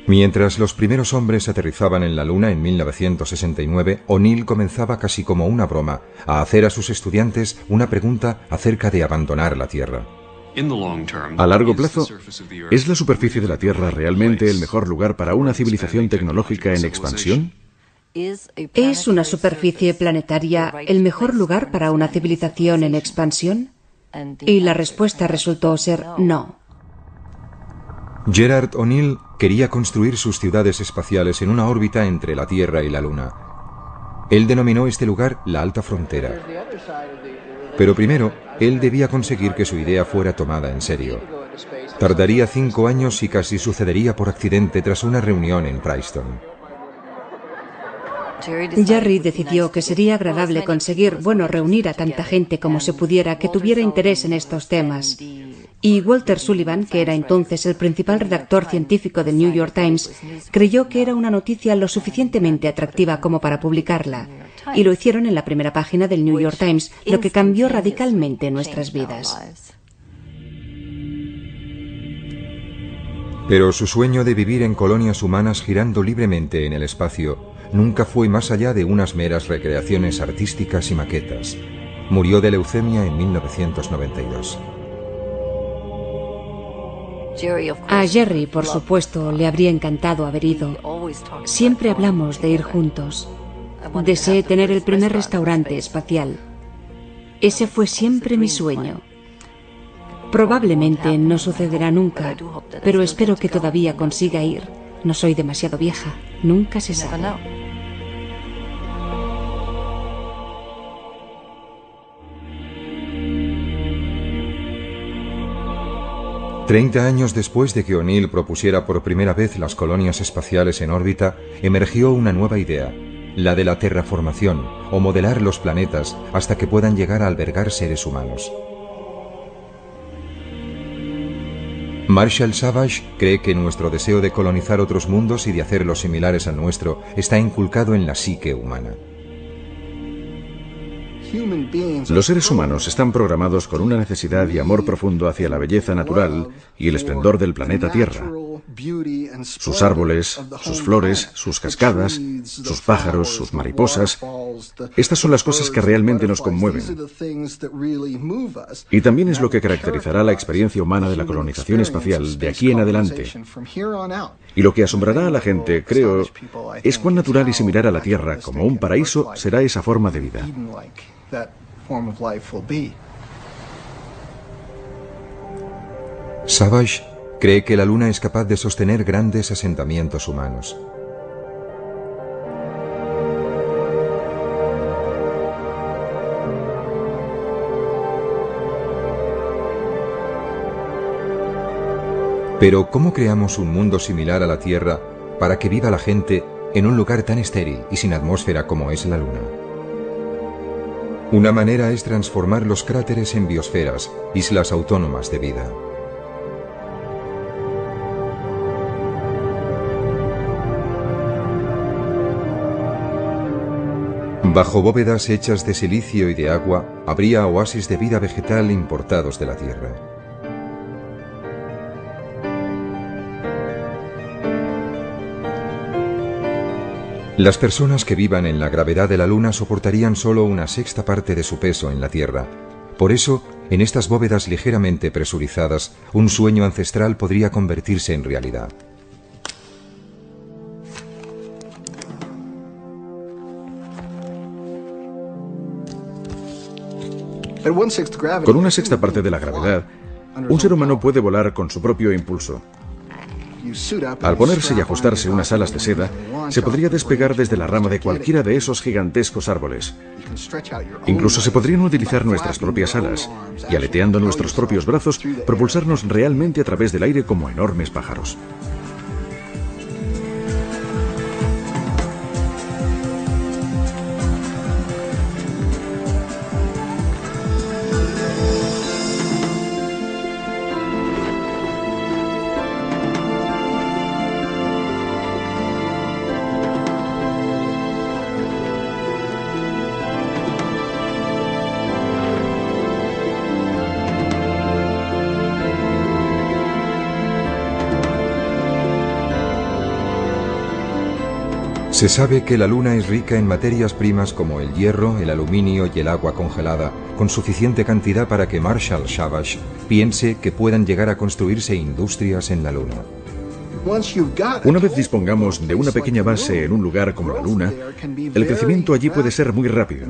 Mientras los primeros hombres aterrizaban en la Luna en 1969, O'Neill comenzaba casi como una broma a hacer a sus estudiantes una pregunta acerca de abandonar la Tierra. A largo plazo, ¿es la superficie de la Tierra realmente el mejor lugar para una civilización tecnológica en expansión? ¿Es una superficie planetaria el mejor lugar para una civilización en expansión? Y la respuesta resultó ser no. Gerard O'Neill quería construir sus ciudades espaciales en una órbita entre la Tierra y la Luna. Él denominó este lugar la Alta Frontera. Pero primero, él debía conseguir que su idea fuera tomada en serio. Tardaría 5 años y casi sucedería por accidente tras una reunión en Princeton. Jerry decidió que sería agradable conseguir, reunir a tanta gente como se pudiera que tuviera interés en estos temas. Y Walter Sullivan, que era entonces el principal redactor científico del New York Times, creyó que era una noticia lo suficientemente atractiva como para publicarla. Y lo hicieron en la primera página del New York Times, lo que cambió radicalmente nuestras vidas. Pero su sueño de vivir en colonias humanas girando libremente en el espacio nunca fue más allá de unas meras recreaciones artísticas y maquetas. Murió de leucemia en 1992. A Jerry, por supuesto, le habría encantado haber ido. Siempre hablamos de ir juntos. Deseé tener el primer restaurante espacial. Ese fue siempre mi sueño. Probablemente no sucederá nunca, pero espero que todavía consiga ir. No soy demasiado vieja, nunca se sabe. 30 años después de que O'Neill propusiera por primera vez las colonias espaciales en órbita, emergió una nueva idea, la de la terraformación, o modelar los planetas hasta que puedan llegar a albergar seres humanos. Marshall Savage cree que nuestro deseo de colonizar otros mundos y de hacerlos similares al nuestro está inculcado en la psique humana. Los seres humanos están programados con una necesidad y amor profundo hacia la belleza natural y el esplendor del planeta Tierra. Sus árboles, sus flores, sus cascadas, sus pájaros, sus mariposas. Estas son las cosas que realmente nos conmueven. Y también es lo que caracterizará la experiencia humana de la colonización espacial de aquí en adelante. Y lo que asombrará a la gente, creo, es cuán natural y similar a la Tierra como un paraíso será esa forma de vida. Savage cree que la Luna es capaz de sostener grandes asentamientos humanos. Pero ¿cómo creamos un mundo similar a la Tierra para que viva la gente en un lugar tan estéril y sin atmósfera como es la Luna? Una manera es transformar los cráteres en biosferas, islas autónomas de vida. Bajo bóvedas hechas de silicio y de agua, habría oasis de vida vegetal importados de la Tierra. Las personas que vivan en la gravedad de la Luna soportarían solo una sexta parte de su peso en la Tierra. Por eso, en estas bóvedas ligeramente presurizadas, un sueño ancestral podría convertirse en realidad. Con una sexta parte de la gravedad, un ser humano puede volar con su propio impulso. Al ponerse y ajustarse unas alas de seda, se podría despegar desde la rama de cualquiera de esos gigantescos árboles. Incluso se podrían utilizar nuestras propias alas y, aleteando nuestros propios brazos, propulsarnos realmente a través del aire como enormes pájaros. Se sabe que la Luna es rica en materias primas como el hierro, el aluminio y el agua congelada, con suficiente cantidad para que Marshall Shavash piense que puedan llegar a construirse industrias en la Luna. Una vez dispongamos de una pequeña base en un lugar como la Luna, el crecimiento allí puede ser muy rápido.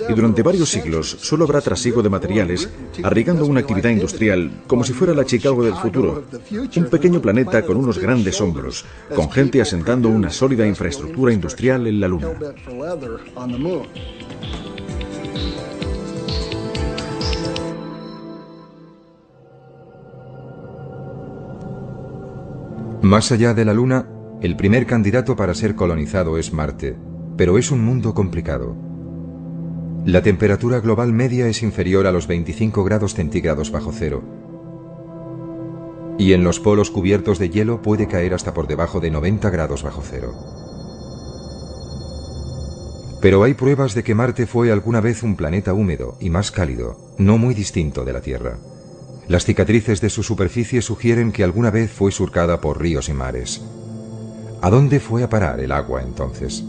Y durante varios siglos solo habrá trasiego de materiales, arriesgando una actividad industrial como si fuera la Chicago del futuro. Un pequeño planeta con unos grandes hombros, con gente asentando una sólida infraestructura industrial en la Luna. Más allá de la Luna, el primer candidato para ser colonizado es Marte, pero es un mundo complicado. La temperatura global media es inferior a los 25 grados centígrados bajo cero. Y en los polos cubiertos de hielo puede caer hasta por debajo de 90 grados bajo cero. Pero hay pruebas de que Marte fue alguna vez un planeta húmedo y más cálido, no muy distinto de la Tierra. Las cicatrices de su superficie sugieren que alguna vez fue surcada por ríos y mares. ¿A dónde fue a parar el agua entonces?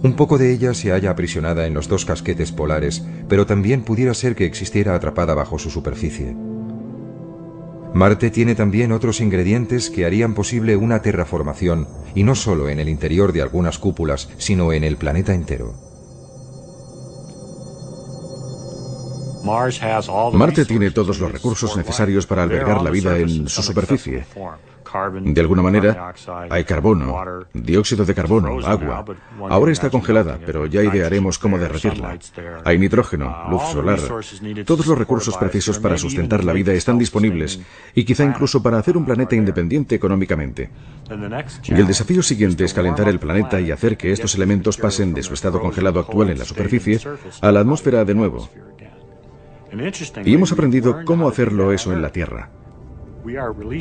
Un poco de ella se halla aprisionada en los dos casquetes polares, pero también pudiera ser que existiera atrapada bajo su superficie. Marte tiene también otros ingredientes que harían posible una terraformación, y no solo en el interior de algunas cúpulas, sino en el planeta entero. Marte tiene todos los recursos necesarios para albergar la vida en su superficie. De alguna manera, hay carbono, dióxido de carbono, agua. Ahora está congelada, pero ya idearemos cómo derretirla. Hay nitrógeno, luz solar. Todos los recursos precisos para sustentar la vida están disponibles, y quizá incluso para hacer un planeta independiente económicamente. Y el desafío siguiente es calentar el planeta y hacer que estos elementos pasen de su estado congelado actual en la superficie a la atmósfera de nuevo. Y hemos aprendido cómo hacerlo eso en la Tierra.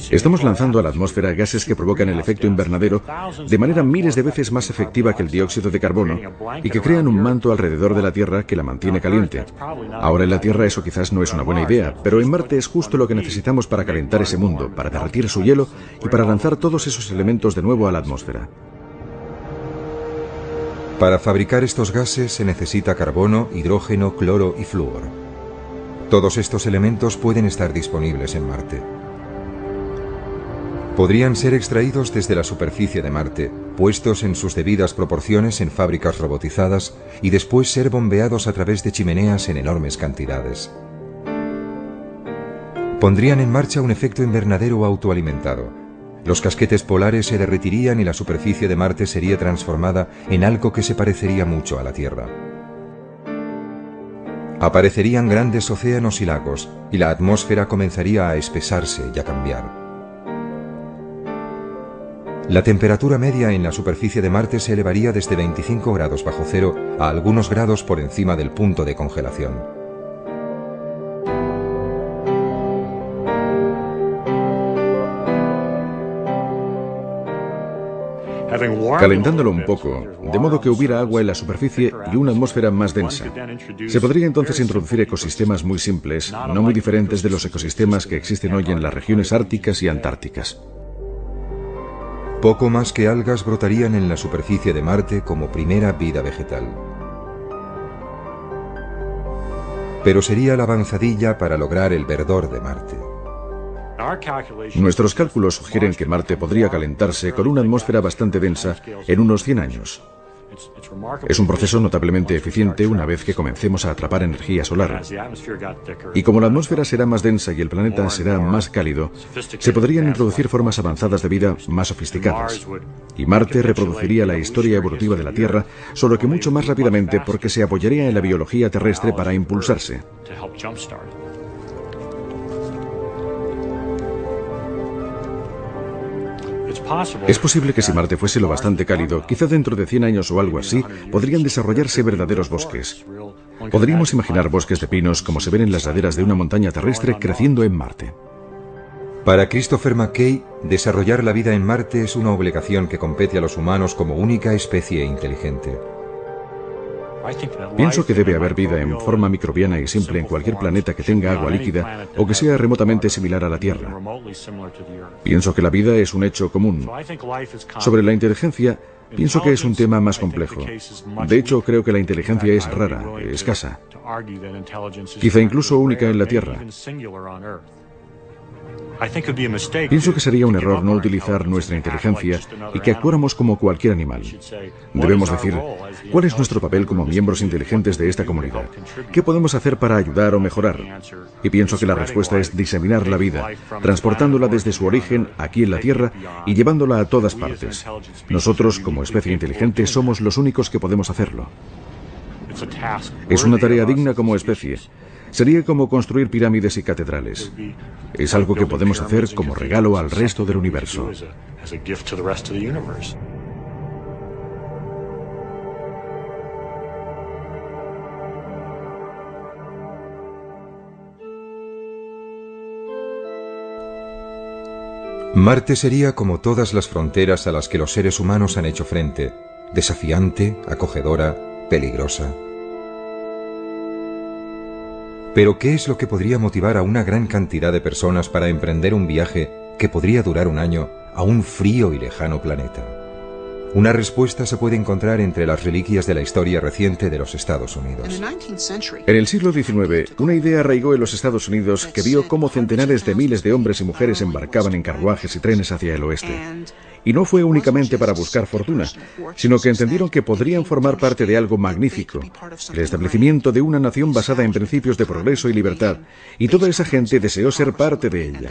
Estamos lanzando a la atmósfera gases que provocan el efecto invernadero de manera miles de veces más efectiva que el dióxido de carbono y que crean un manto alrededor de la Tierra que la mantiene caliente. Ahora en la Tierra eso quizás no es una buena idea, pero en Marte es justo lo que necesitamos para calentar ese mundo, para derretir su hielo y para lanzar todos esos elementos de nuevo a la atmósfera. Para fabricar estos gases se necesita carbono, hidrógeno, cloro y flúor. Todos estos elementos pueden estar disponibles en Marte. Podrían ser extraídos desde la superficie de Marte, puestos en sus debidas proporciones en fábricas robotizadas y después ser bombeados a través de chimeneas en enormes cantidades. Pondrían en marcha un efecto invernadero autoalimentado. Los casquetes polares se derretirían y la superficie de Marte sería transformada en algo que se parecería mucho a la Tierra. Aparecerían grandes océanos y lagos, y la atmósfera comenzaría a espesarse y a cambiar. La temperatura media en la superficie de Marte se elevaría desde 25 grados bajo cero a algunos grados por encima del punto de congelación. calentándolo un poco, de modo que hubiera agua en la superficie y una atmósfera más densa. Se podría entonces introducir ecosistemas muy simples, no muy diferentes de los ecosistemas que existen hoy en las regiones árticas y antárticas. Poco más que algas brotarían en la superficie de Marte como primera vida vegetal. Pero sería la avanzadilla para lograr el verdor de Marte. Nuestros cálculos sugieren que Marte podría calentarse con una atmósfera bastante densa en unos 100 años. Es un proceso notablemente eficiente una vez que comencemos a atrapar energía solar. Y como la atmósfera será más densa y el planeta será más cálido, se podrían introducir formas avanzadas de vida más sofisticadas. Y Marte reproduciría la historia evolutiva de la Tierra, solo que mucho más rápidamente porque se apoyaría en la biología terrestre para impulsarse. Es posible que si Marte fuese lo bastante cálido, quizá dentro de 100 años o algo así, podrían desarrollarse verdaderos bosques. Podríamos imaginar bosques de pinos como se ven en las laderas de una montaña terrestre creciendo en Marte. Para Christopher McKay, desarrollar la vida en Marte es una obligación que compete a los humanos como única especie inteligente. Pienso que debe haber vida en forma microbiana y simple en cualquier planeta que tenga agua líquida o que sea remotamente similar a la Tierra. Pienso que la vida es un hecho común. Sobre la inteligencia, pienso que es un tema más complejo. De hecho, creo que la inteligencia es rara, escasa, quizá incluso única en la Tierra. Pienso que sería un error no utilizar nuestra inteligencia y que actuáramos como cualquier animal. Debemos decir, ¿cuál es nuestro papel como miembros inteligentes de esta comunidad? ¿Qué podemos hacer para ayudar o mejorar? Y pienso que la respuesta es diseminar la vida, transportándola desde su origen aquí en la Tierra y llevándola a todas partes. Nosotros, como especie inteligente, somos los únicos que podemos hacerlo. Es una tarea digna como especie. Sería como construir pirámides y catedrales. Es algo que podemos hacer como regalo al resto del universo. Marte sería como todas las fronteras a las que los seres humanos han hecho frente, desafiante, acogedora, peligrosa. Pero ¿qué es lo que podría motivar a una gran cantidad de personas para emprender un viaje que podría durar un año a un frío y lejano planeta? Una respuesta se puede encontrar entre las reliquias de la historia reciente de los Estados Unidos. En el siglo XIX, una idea arraigó en los Estados Unidos que vio cómo centenares de miles de hombres y mujeres embarcaban en carruajes y trenes hacia el oeste. Y no fue únicamente para buscar fortuna, sino que entendieron que podrían formar parte de algo magnífico, el establecimiento de una nación basada en principios de progreso y libertad, y toda esa gente deseó ser parte de ella.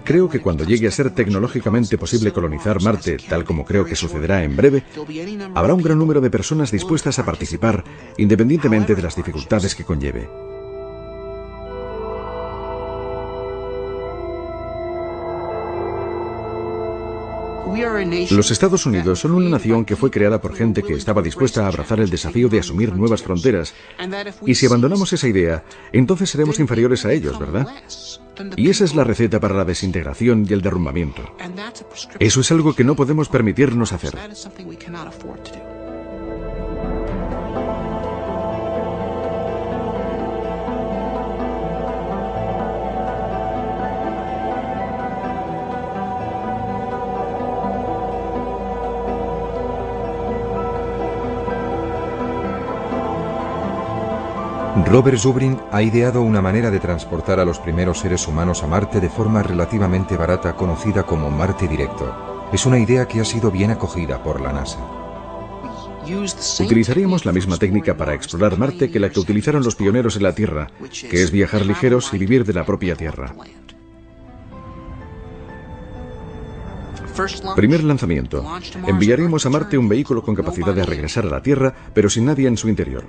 Creo que cuando llegue a ser tecnológicamente posible colonizar Marte, tal como creo que sucederá en breve, habrá un gran número de personas dispuestas a participar, independientemente de las dificultades que conlleve. Los Estados Unidos son una nación que fue creada por gente que estaba dispuesta a abrazar el desafío de asumir nuevas fronteras. Y si abandonamos esa idea, entonces seremos inferiores a ellos, ¿verdad? Y esa es la receta para la desintegración y el derrumbamiento. Eso es algo que no podemos permitirnos hacer. Robert Zubrin ha ideado una manera de transportar a los primeros seres humanos a Marte de forma relativamente barata conocida como Marte Directo. Es una idea que ha sido bien acogida por la NASA. Utilizaríamos la misma técnica para explorar Marte que la que utilizaron los pioneros en la Tierra, que es viajar ligeros y vivir de la propia Tierra. Primer lanzamiento. Enviaremos a Marte un vehículo con capacidad de regresar a la Tierra, pero sin nadie en su interior.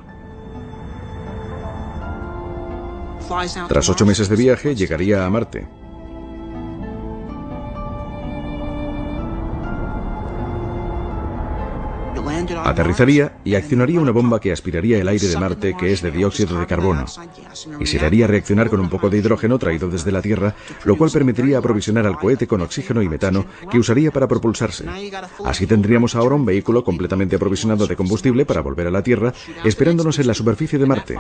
Tras 8 meses de viaje, llegaría a Marte. Aterrizaría y accionaría una bomba que aspiraría el aire de Marte, que es de dióxido de carbono, y se le haría reaccionar con un poco de hidrógeno traído desde la Tierra, lo cual permitiría aprovisionar al cohete con oxígeno y metano que usaría para propulsarse. Así tendríamos ahora un vehículo completamente aprovisionado de combustible para volver a la Tierra, esperándonos en la superficie de Marte.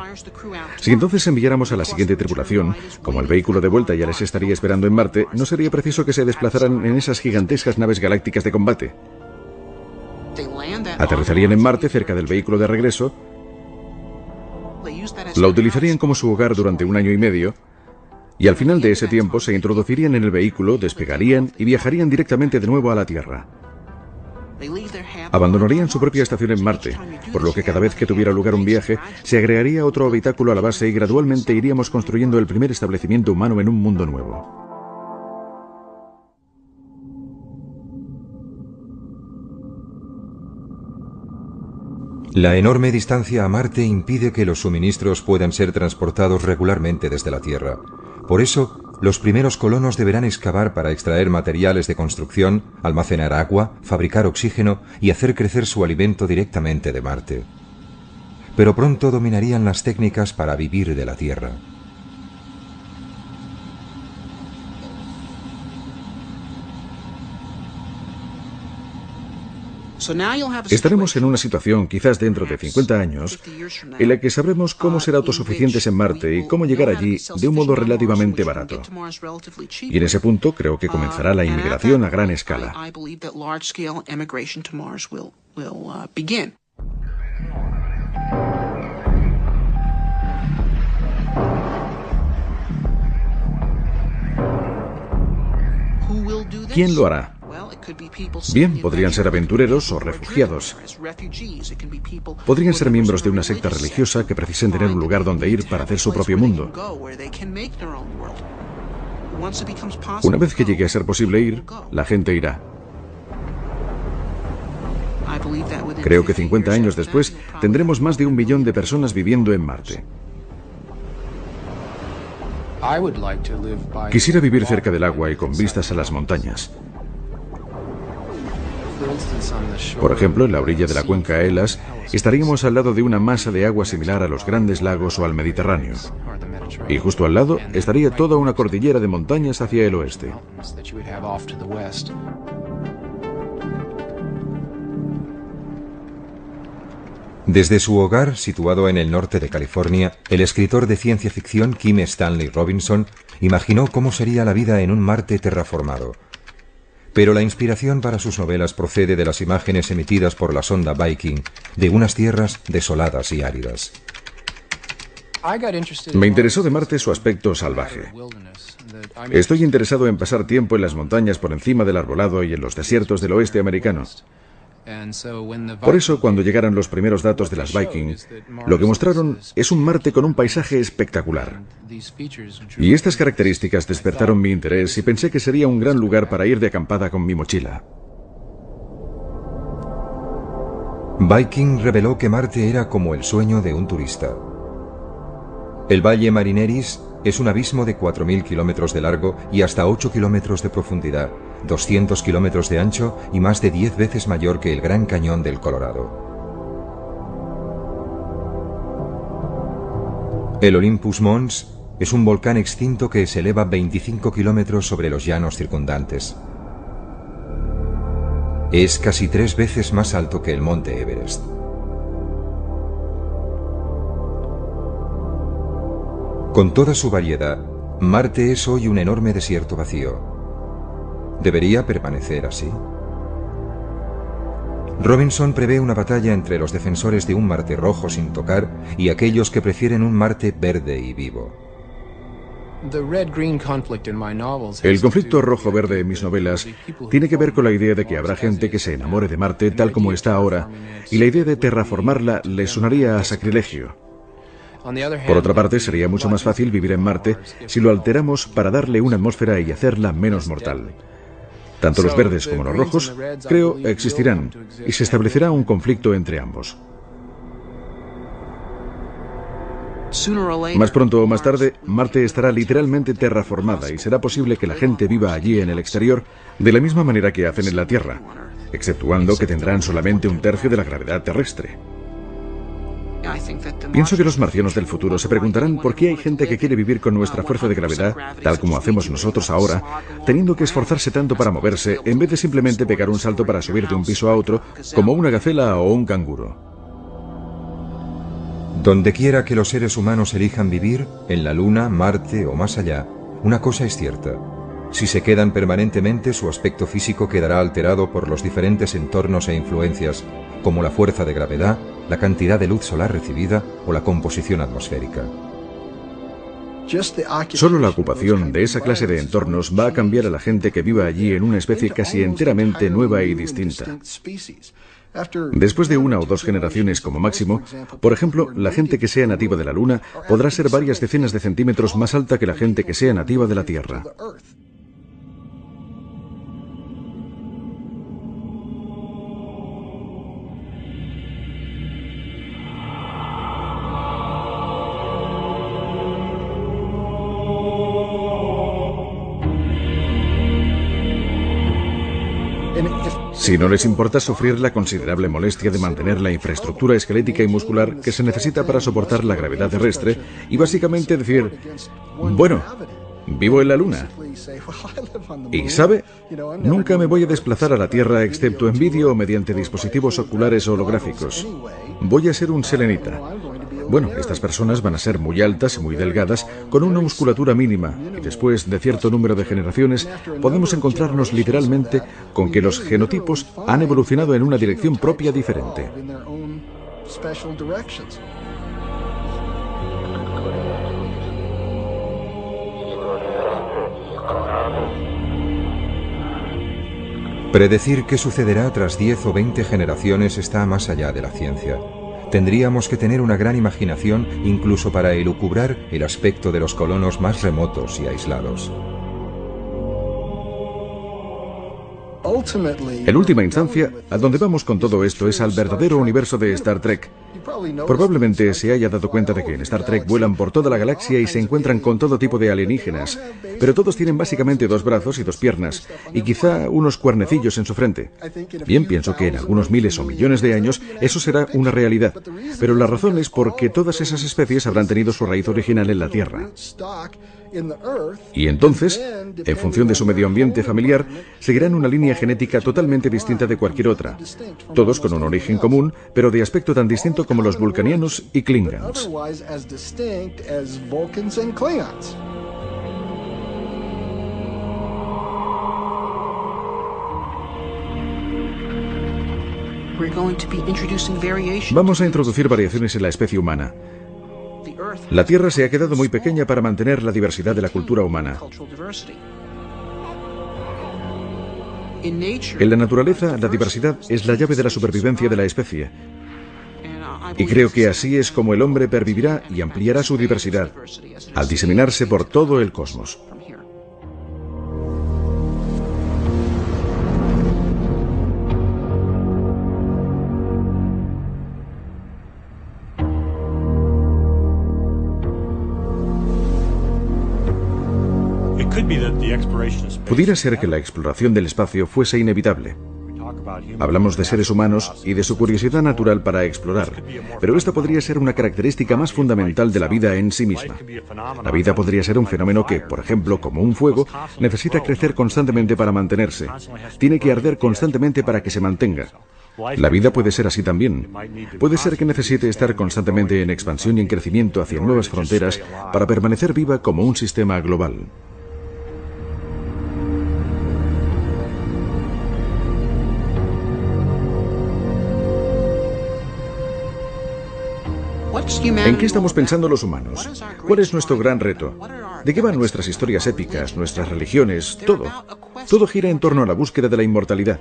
Si entonces enviáramos a la siguiente tripulación, como el vehículo de vuelta ya les estaría esperando en Marte, no sería preciso que se desplazaran en esas gigantescas naves galácticas de combate. Aterrizarían en Marte cerca del vehículo de regreso, lo utilizarían como su hogar durante 1 año y medio, y al final de ese tiempo se introducirían en el vehículo, despegarían y viajarían directamente de nuevo a la Tierra. Abandonarían su propia estación en Marte, por lo que cada vez que tuviera lugar un viaje, se agregaría otro habitáculo a la base y gradualmente iríamos construyendo el primer establecimiento humano en un mundo nuevo. La enorme distancia a Marte impide que los suministros puedan ser transportados regularmente desde la Tierra. Por eso, los primeros colonos deberán excavar para extraer materiales de construcción, almacenar agua, fabricar oxígeno y hacer crecer su alimento directamente de Marte. Pero pronto dominarían las técnicas para vivir de la Tierra. Estaremos en una situación, quizás dentro de 50 años, en la que sabremos cómo ser autosuficientes en Marte y cómo llegar allí de un modo relativamente barato. Y en ese punto creo que comenzará la inmigración a gran escala. ¿Quién lo hará? Bien, podrían ser aventureros o refugiados. Podrían ser miembros de una secta religiosa que precisen tener un lugar donde ir para hacer su propio mundo. Una vez que llegue a ser posible ir, la gente irá. Creo que 50 años después tendremos más de 1 billón de personas viviendo en Marte. Quisiera vivir cerca del agua y con vistas a las montañas. Por ejemplo, en la orilla de la cuenca Elas, estaríamos al lado de una masa de agua similar a los grandes lagos o al Mediterráneo. Y justo al lado estaría toda una cordillera de montañas hacia el oeste. Desde su hogar, situado en el norte de California, el escritor de ciencia ficción Kim Stanley Robinson imaginó cómo sería la vida en un Marte terraformado. Pero la inspiración para sus novelas procede de las imágenes emitidas por la sonda Viking de unas tierras desoladas y áridas. Me interesó de Marte su aspecto salvaje. Estoy interesado en pasar tiempo en las montañas por encima del arbolado y en los desiertos del oeste americano. Por eso, cuando llegaran los primeros datos de las Viking, lo que mostraron es un Marte con un paisaje espectacular. Y estas características despertaron mi interés y pensé que sería un gran lugar para ir de acampada con mi mochila. Viking reveló que Marte era como el sueño de un turista. El Valle Marineris es un abismo de 4.000 kilómetros de largo y hasta 8 kilómetros de profundidad, 200 kilómetros de ancho y más de 10 veces mayor que el Gran Cañón del Colorado. El Olympus Mons es un volcán extinto que se eleva 25 kilómetros sobre los llanos circundantes. Es casi 3 veces más alto que el monte Everest. Con toda su variedad, Marte es hoy un enorme desierto vacío. ¿Debería permanecer así? Robinson prevé una batalla entre los defensores de un Marte rojo sin tocar y aquellos que prefieren un Marte verde y vivo. El conflicto rojo-verde en mis novelas tiene que ver con la idea de que habrá gente que se enamore de Marte tal como está ahora, y la idea de terraformarla le sonaría a sacrilegio. Por otra parte, sería mucho más fácil vivir en Marte si lo alteramos para darle una atmósfera y hacerla menos mortal. Tanto los verdes como los rojos, creo, existirán, y se establecerá un conflicto entre ambos. Más pronto o más tarde, Marte estará literalmente terraformada y será posible que la gente viva allí en el exterior de la misma manera que hacen en la Tierra, exceptuando que tendrán solamente un tercio de la gravedad terrestre. Pienso que los marcianos del futuro se preguntarán por qué hay gente que quiere vivir con nuestra fuerza de gravedad, tal como hacemos nosotros ahora, teniendo que esforzarse tanto para moverse, en vez de simplemente pegar un salto para subir de un piso a otro, como una gacela o un canguro. Donde quiera que los seres humanos elijan vivir, en la Luna, Marte o más allá, una cosa es cierta. Si se quedan permanentemente, su aspecto físico quedará alterado por los diferentes entornos e influencias, como la fuerza de gravedad, la cantidad de luz solar recibida o la composición atmosférica. Solo la ocupación de esa clase de entornos va a cambiar a la gente que viva allí en una especie casi enteramente nueva y distinta. Después de 1 o 2 generaciones como máximo, por ejemplo, la gente que sea nativa de la Luna podrá ser varias decenas de centímetros más alta que la gente que sea nativa de la Tierra. Si no les importa sufrir la considerable molestia de mantener la infraestructura esquelética y muscular que se necesita para soportar la gravedad terrestre y básicamente decir, bueno, vivo en la Luna. Y ¿sabe? Nunca me voy a desplazar a la Tierra excepto en vídeo o mediante dispositivos oculares holográficos. Voy a ser un selenita. Bueno, estas personas van a ser muy altas y muy delgadas, con una musculatura mínima, y después de cierto número de generaciones, podemos encontrarnos literalmente con que los genotipos han evolucionado en una dirección propia diferente. Predecir qué sucederá tras 10 o 20 generaciones está más allá de la ciencia. Tendríamos que tener una gran imaginación incluso para elucubrar el aspecto de los colonos más remotos y aislados. En última instancia, a donde vamos con todo esto es al verdadero universo de Star Trek. Probablemente se haya dado cuenta de que en Star Trek vuelan por toda la galaxia y se encuentran con todo tipo de alienígenas, pero todos tienen básicamente 2 brazos y 2 piernas, y quizá unos cuernecillos en su frente. Bien, pienso que en algunos miles o millones de años eso será una realidad, pero la razón es porque todas esas especies habrán tenido su raíz original en la Tierra. Y entonces, en función de su medio ambiente familiar, seguirán una línea genética totalmente distinta de cualquier otra, todos con un origen común, pero de aspecto tan distinto como los vulcanianos y klingons. Vamos a introducir variaciones en la especie humana. La Tierra se ha quedado muy pequeña para mantener la diversidad de la cultura humana. En la naturaleza, la diversidad es la llave de la supervivencia de la especie. Y creo que así es como el hombre pervivirá y ampliará su diversidad, al diseminarse por todo el cosmos. Pudiera ser que la exploración del espacio fuese inevitable. Hablamos de seres humanos y de su curiosidad natural para explorar, pero esta podría ser una característica más fundamental de la vida en sí misma. La vida podría ser un fenómeno que, por ejemplo, como un fuego, necesita crecer constantemente para mantenerse. Tiene que arder constantemente para que se mantenga. La vida puede ser así también. Puede ser que necesite estar constantemente en expansión y en crecimiento hacia nuevas fronteras para permanecer viva como un sistema global. ¿En qué estamos pensando los humanos? ¿Cuál es nuestro gran reto? ¿De qué van nuestras historias épicas, nuestras religiones, todo? Todo gira en torno a la búsqueda de la inmortalidad.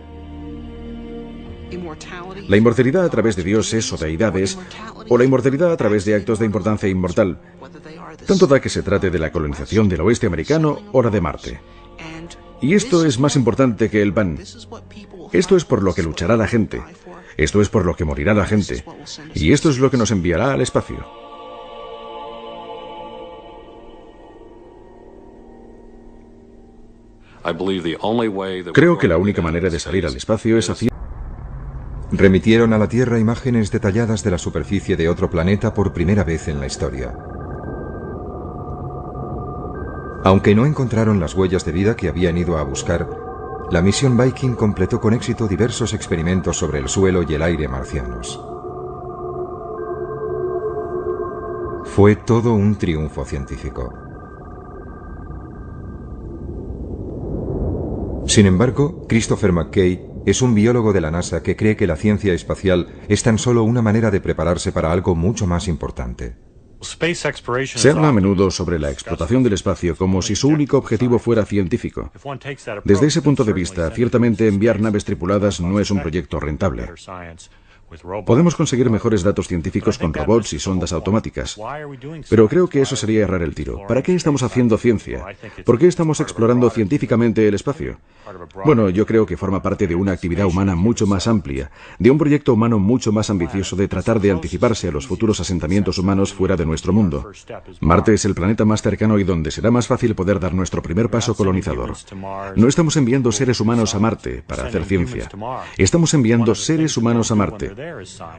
La inmortalidad a través de dioses o deidades, o la inmortalidad a través de actos de importancia inmortal. Tanto da que se trate de la colonización del oeste americano o la de Marte. Y esto es más importante que el pan. Esto es por lo que luchará la gente. Esto es por lo que morirá la gente. Y esto es lo que nos enviará al espacio. Creo que la única manera de salir al espacio es haciendo Remitieron a la Tierra imágenes detalladas de la superficie de otro planeta por primera vez en la historia. Aunque no encontraron las huellas de vida que habían ido a buscar, la misión Viking completó con éxito diversos experimentos sobre el suelo y el aire marcianos. Fue todo un triunfo científico. Sin embargo, Christopher McKay es un biólogo de la NASA que cree que la ciencia espacial es tan solo una manera de prepararse para algo mucho más importante. Se habla a menudo sobre la explotación del espacio como si su único objetivo fuera científico. Desde ese punto de vista, ciertamente enviar naves tripuladas no es un proyecto rentable. Podemos conseguir mejores datos científicos con robots y sondas automáticas. Pero creo que eso sería errar el tiro. ¿Para qué estamos haciendo ciencia? ¿Por qué estamos explorando científicamente el espacio? Bueno, yo creo que forma parte de una actividad humana mucho más amplia, de un proyecto humano mucho más ambicioso de tratar de anticiparse a los futuros asentamientos humanos fuera de nuestro mundo. Marte es el planeta más cercano y donde será más fácil poder dar nuestro primer paso colonizador. No estamos enviando seres humanos a Marte para hacer ciencia. Estamos enviando seres humanos a Marte.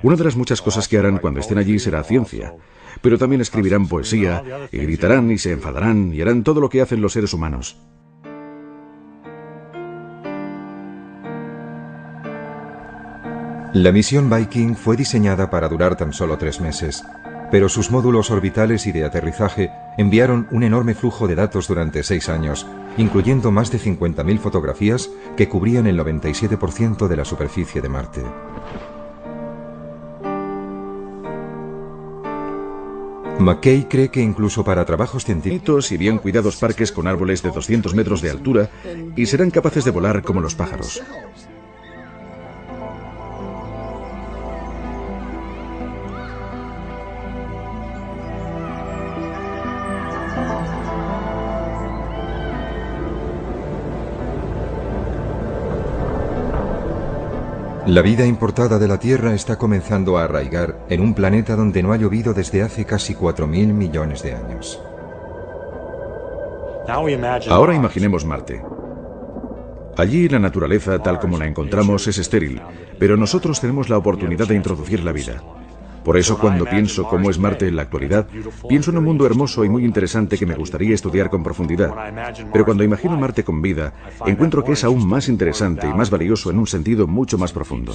Una de las muchas cosas que harán cuando estén allí será ciencia, pero también escribirán poesía, y gritarán y se enfadarán y harán todo lo que hacen los seres humanos. La misión Viking fue diseñada para durar tan solo 3 meses, pero sus módulos orbitales y de aterrizaje enviaron un enorme flujo de datos durante 6 años, incluyendo más de 50.000 fotografías que cubrían el 97% de la superficie de Marte. McKay cree que incluso para trabajos científicos Y bien cuidados parques con árboles de 200 metros de altura y serán capaces de volar como los pájaros. La vida importada de la Tierra está comenzando a arraigar en un planeta donde no ha llovido desde hace casi 4.000 millones de años. Ahora imaginemos Marte. Allí la naturaleza, tal como la encontramos, es estéril, pero nosotros tenemos la oportunidad de introducir la vida. Por eso, cuando pienso cómo es Marte en la actualidad, pienso en un mundo hermoso y muy interesante que me gustaría estudiar con profundidad. Pero cuando imagino Marte con vida, encuentro que es aún más interesante y más valioso en un sentido mucho más profundo.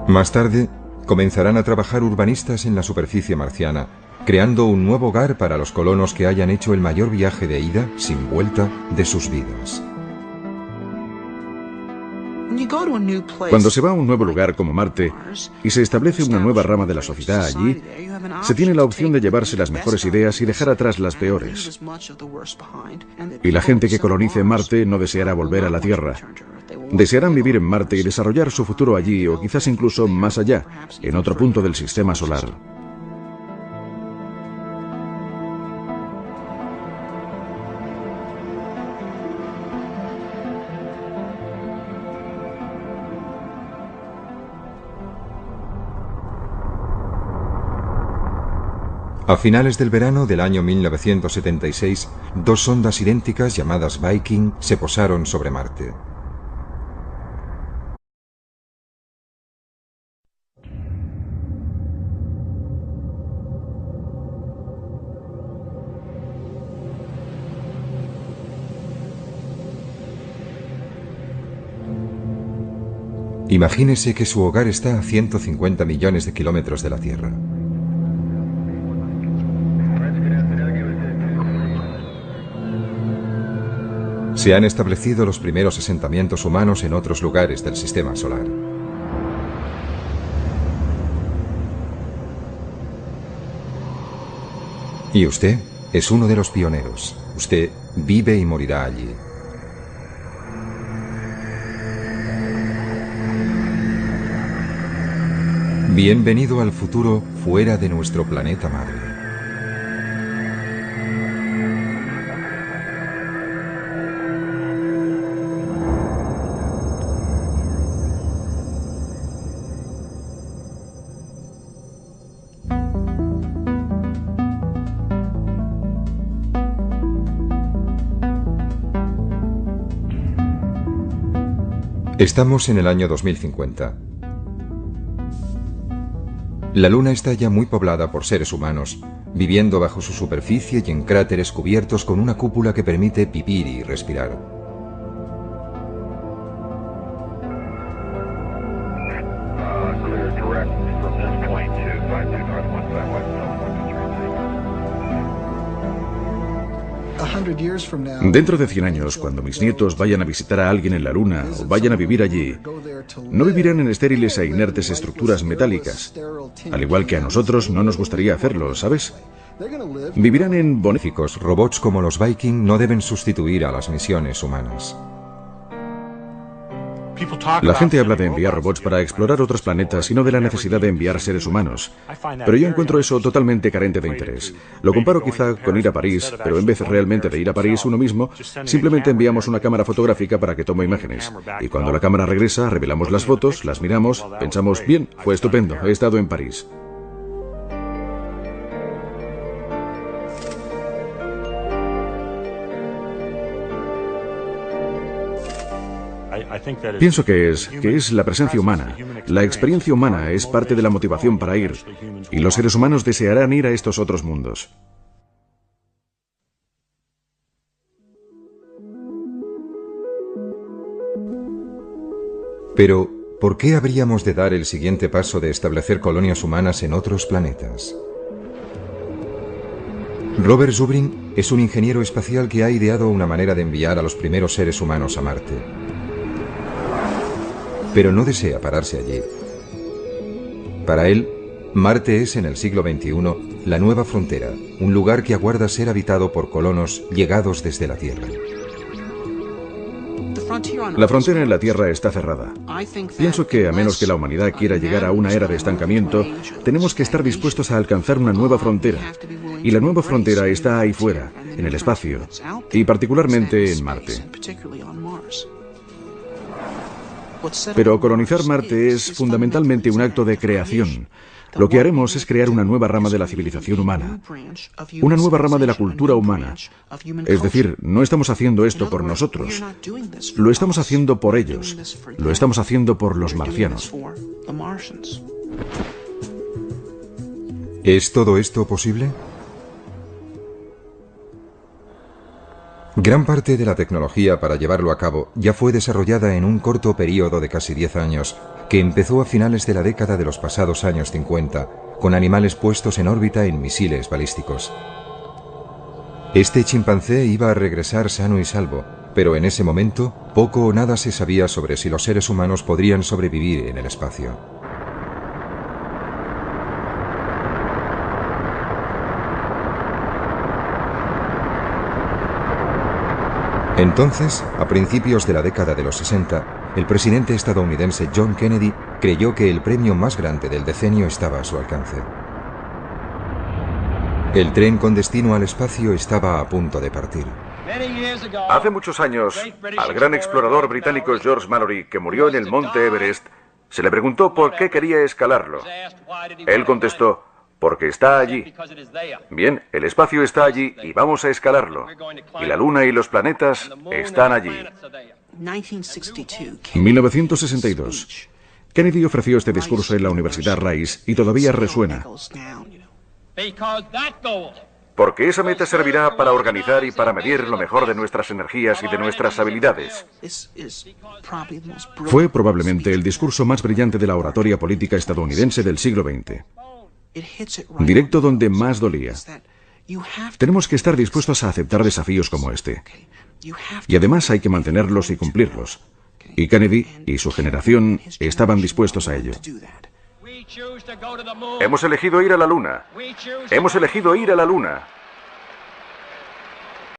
Más tarde, comenzarán a trabajar urbanistas en la superficie marciana, creando un nuevo hogar para los colonos que hayan hecho el mayor viaje de ida, sin vuelta, de sus vidas. Cuando se va a un nuevo lugar como Marte y se establece una nueva rama de la sociedad allí, se tiene la opción de llevarse las mejores ideas y dejar atrás las peores. Y la gente que colonice Marte no deseará volver a la Tierra. Desearán vivir en Marte y desarrollar su futuro allí o quizás incluso más allá, en otro punto del sistema solar. A finales del verano del año 1976, 2 sondas idénticas llamadas Viking se posaron sobre Marte. Imagínese que su hogar está a 150 millones de kilómetros de la Tierra. Se han establecido los primeros asentamientos humanos en otros lugares del sistema solar. Y usted es uno de los pioneros. Usted vive y morirá allí. Bienvenido al futuro fuera de nuestro planeta madre. Estamos en el año 2050. La Luna está ya muy poblada por seres humanos, viviendo bajo su superficie y en cráteres cubiertos con una cúpula que permite vivir y respirar. Dentro de 100 años, cuando mis nietos vayan a visitar a alguien en la Luna o vayan a vivir allí, no vivirán en estériles e inertes estructuras metálicas, al igual que a nosotros no nos gustaría hacerlo, ¿sabes? Vivirán en boníficos. Robots como los Viking no deben sustituir a las misiones humanas. La gente habla de enviar robots para explorar otros planetas y no de la necesidad de enviar seres humanos. Pero yo encuentro eso totalmente carente de interés. Lo comparo quizá con ir a París, pero en vez realmente de ir a París uno mismo, simplemente enviamos una cámara fotográfica para que tome imágenes. Y cuando la cámara regresa, revelamos las fotos, las miramos, pensamos, bien, fue estupendo, he estado en París. Pienso que es la presencia humana. La experiencia humana es parte de la motivación para ir, y los seres humanos desearán ir a estos otros mundos. Pero, ¿por qué habríamos de dar el siguiente paso de establecer colonias humanas en otros planetas? Robert Zubrin es un ingeniero espacial que ha ideado una manera de enviar a los primeros seres humanos a Marte. Pero no desea pararse allí. Para él, Marte es en el siglo XXI la nueva frontera, un lugar que aguarda ser habitado por colonos llegados desde la Tierra. La frontera en la Tierra está cerrada. Pienso que a menos que la humanidad quiera llegar a una era de estancamiento, tenemos que estar dispuestos a alcanzar una nueva frontera. Y la nueva frontera está ahí fuera, en el espacio, y particularmente en Marte. Pero colonizar Marte es fundamentalmente un acto de creación. Lo que haremos es crear una nueva rama de la civilización humana, una nueva rama de la cultura humana. Es decir, no estamos haciendo esto por nosotros, lo estamos haciendo por ellos, lo estamos haciendo por los marcianos. ¿Es todo esto posible? Gran parte de la tecnología para llevarlo a cabo ya fue desarrollada en un corto periodo de casi 10 años, que empezó a finales de la década de los pasados años 50, con animales puestos en órbita en misiles balísticos. Este chimpancé iba a regresar sano y salvo, pero en ese momento poco o nada se sabía sobre si los seres humanos podrían sobrevivir en el espacio. Entonces, a principios de la década de los 60, el presidente estadounidense John Kennedy creyó que el premio más grande del decenio estaba a su alcance. El tren con destino al espacio estaba a punto de partir. Hace muchos años, al gran explorador británico George Mallory, que murió en el monte Everest, se le preguntó por qué quería escalarlo. Él contestó: porque está allí. Bien, el espacio está allí y vamos a escalarlo. Y la Luna y los planetas están allí. 1962. Kennedy ofreció este discurso en la Universidad Rice y todavía resuena. Porque esa meta servirá para organizar y para medir lo mejor de nuestras energías y de nuestras habilidades. Fue probablemente el discurso más brillante de la oratoria política estadounidense del siglo XX. Directo donde más dolía. Tenemos que estar dispuestos a aceptar desafíos como este. Y además hay que mantenerlos y cumplirlos. Y Kennedy y su generación estaban dispuestos a ello. Hemos elegido ir a la Luna. Hemos elegido ir a la Luna.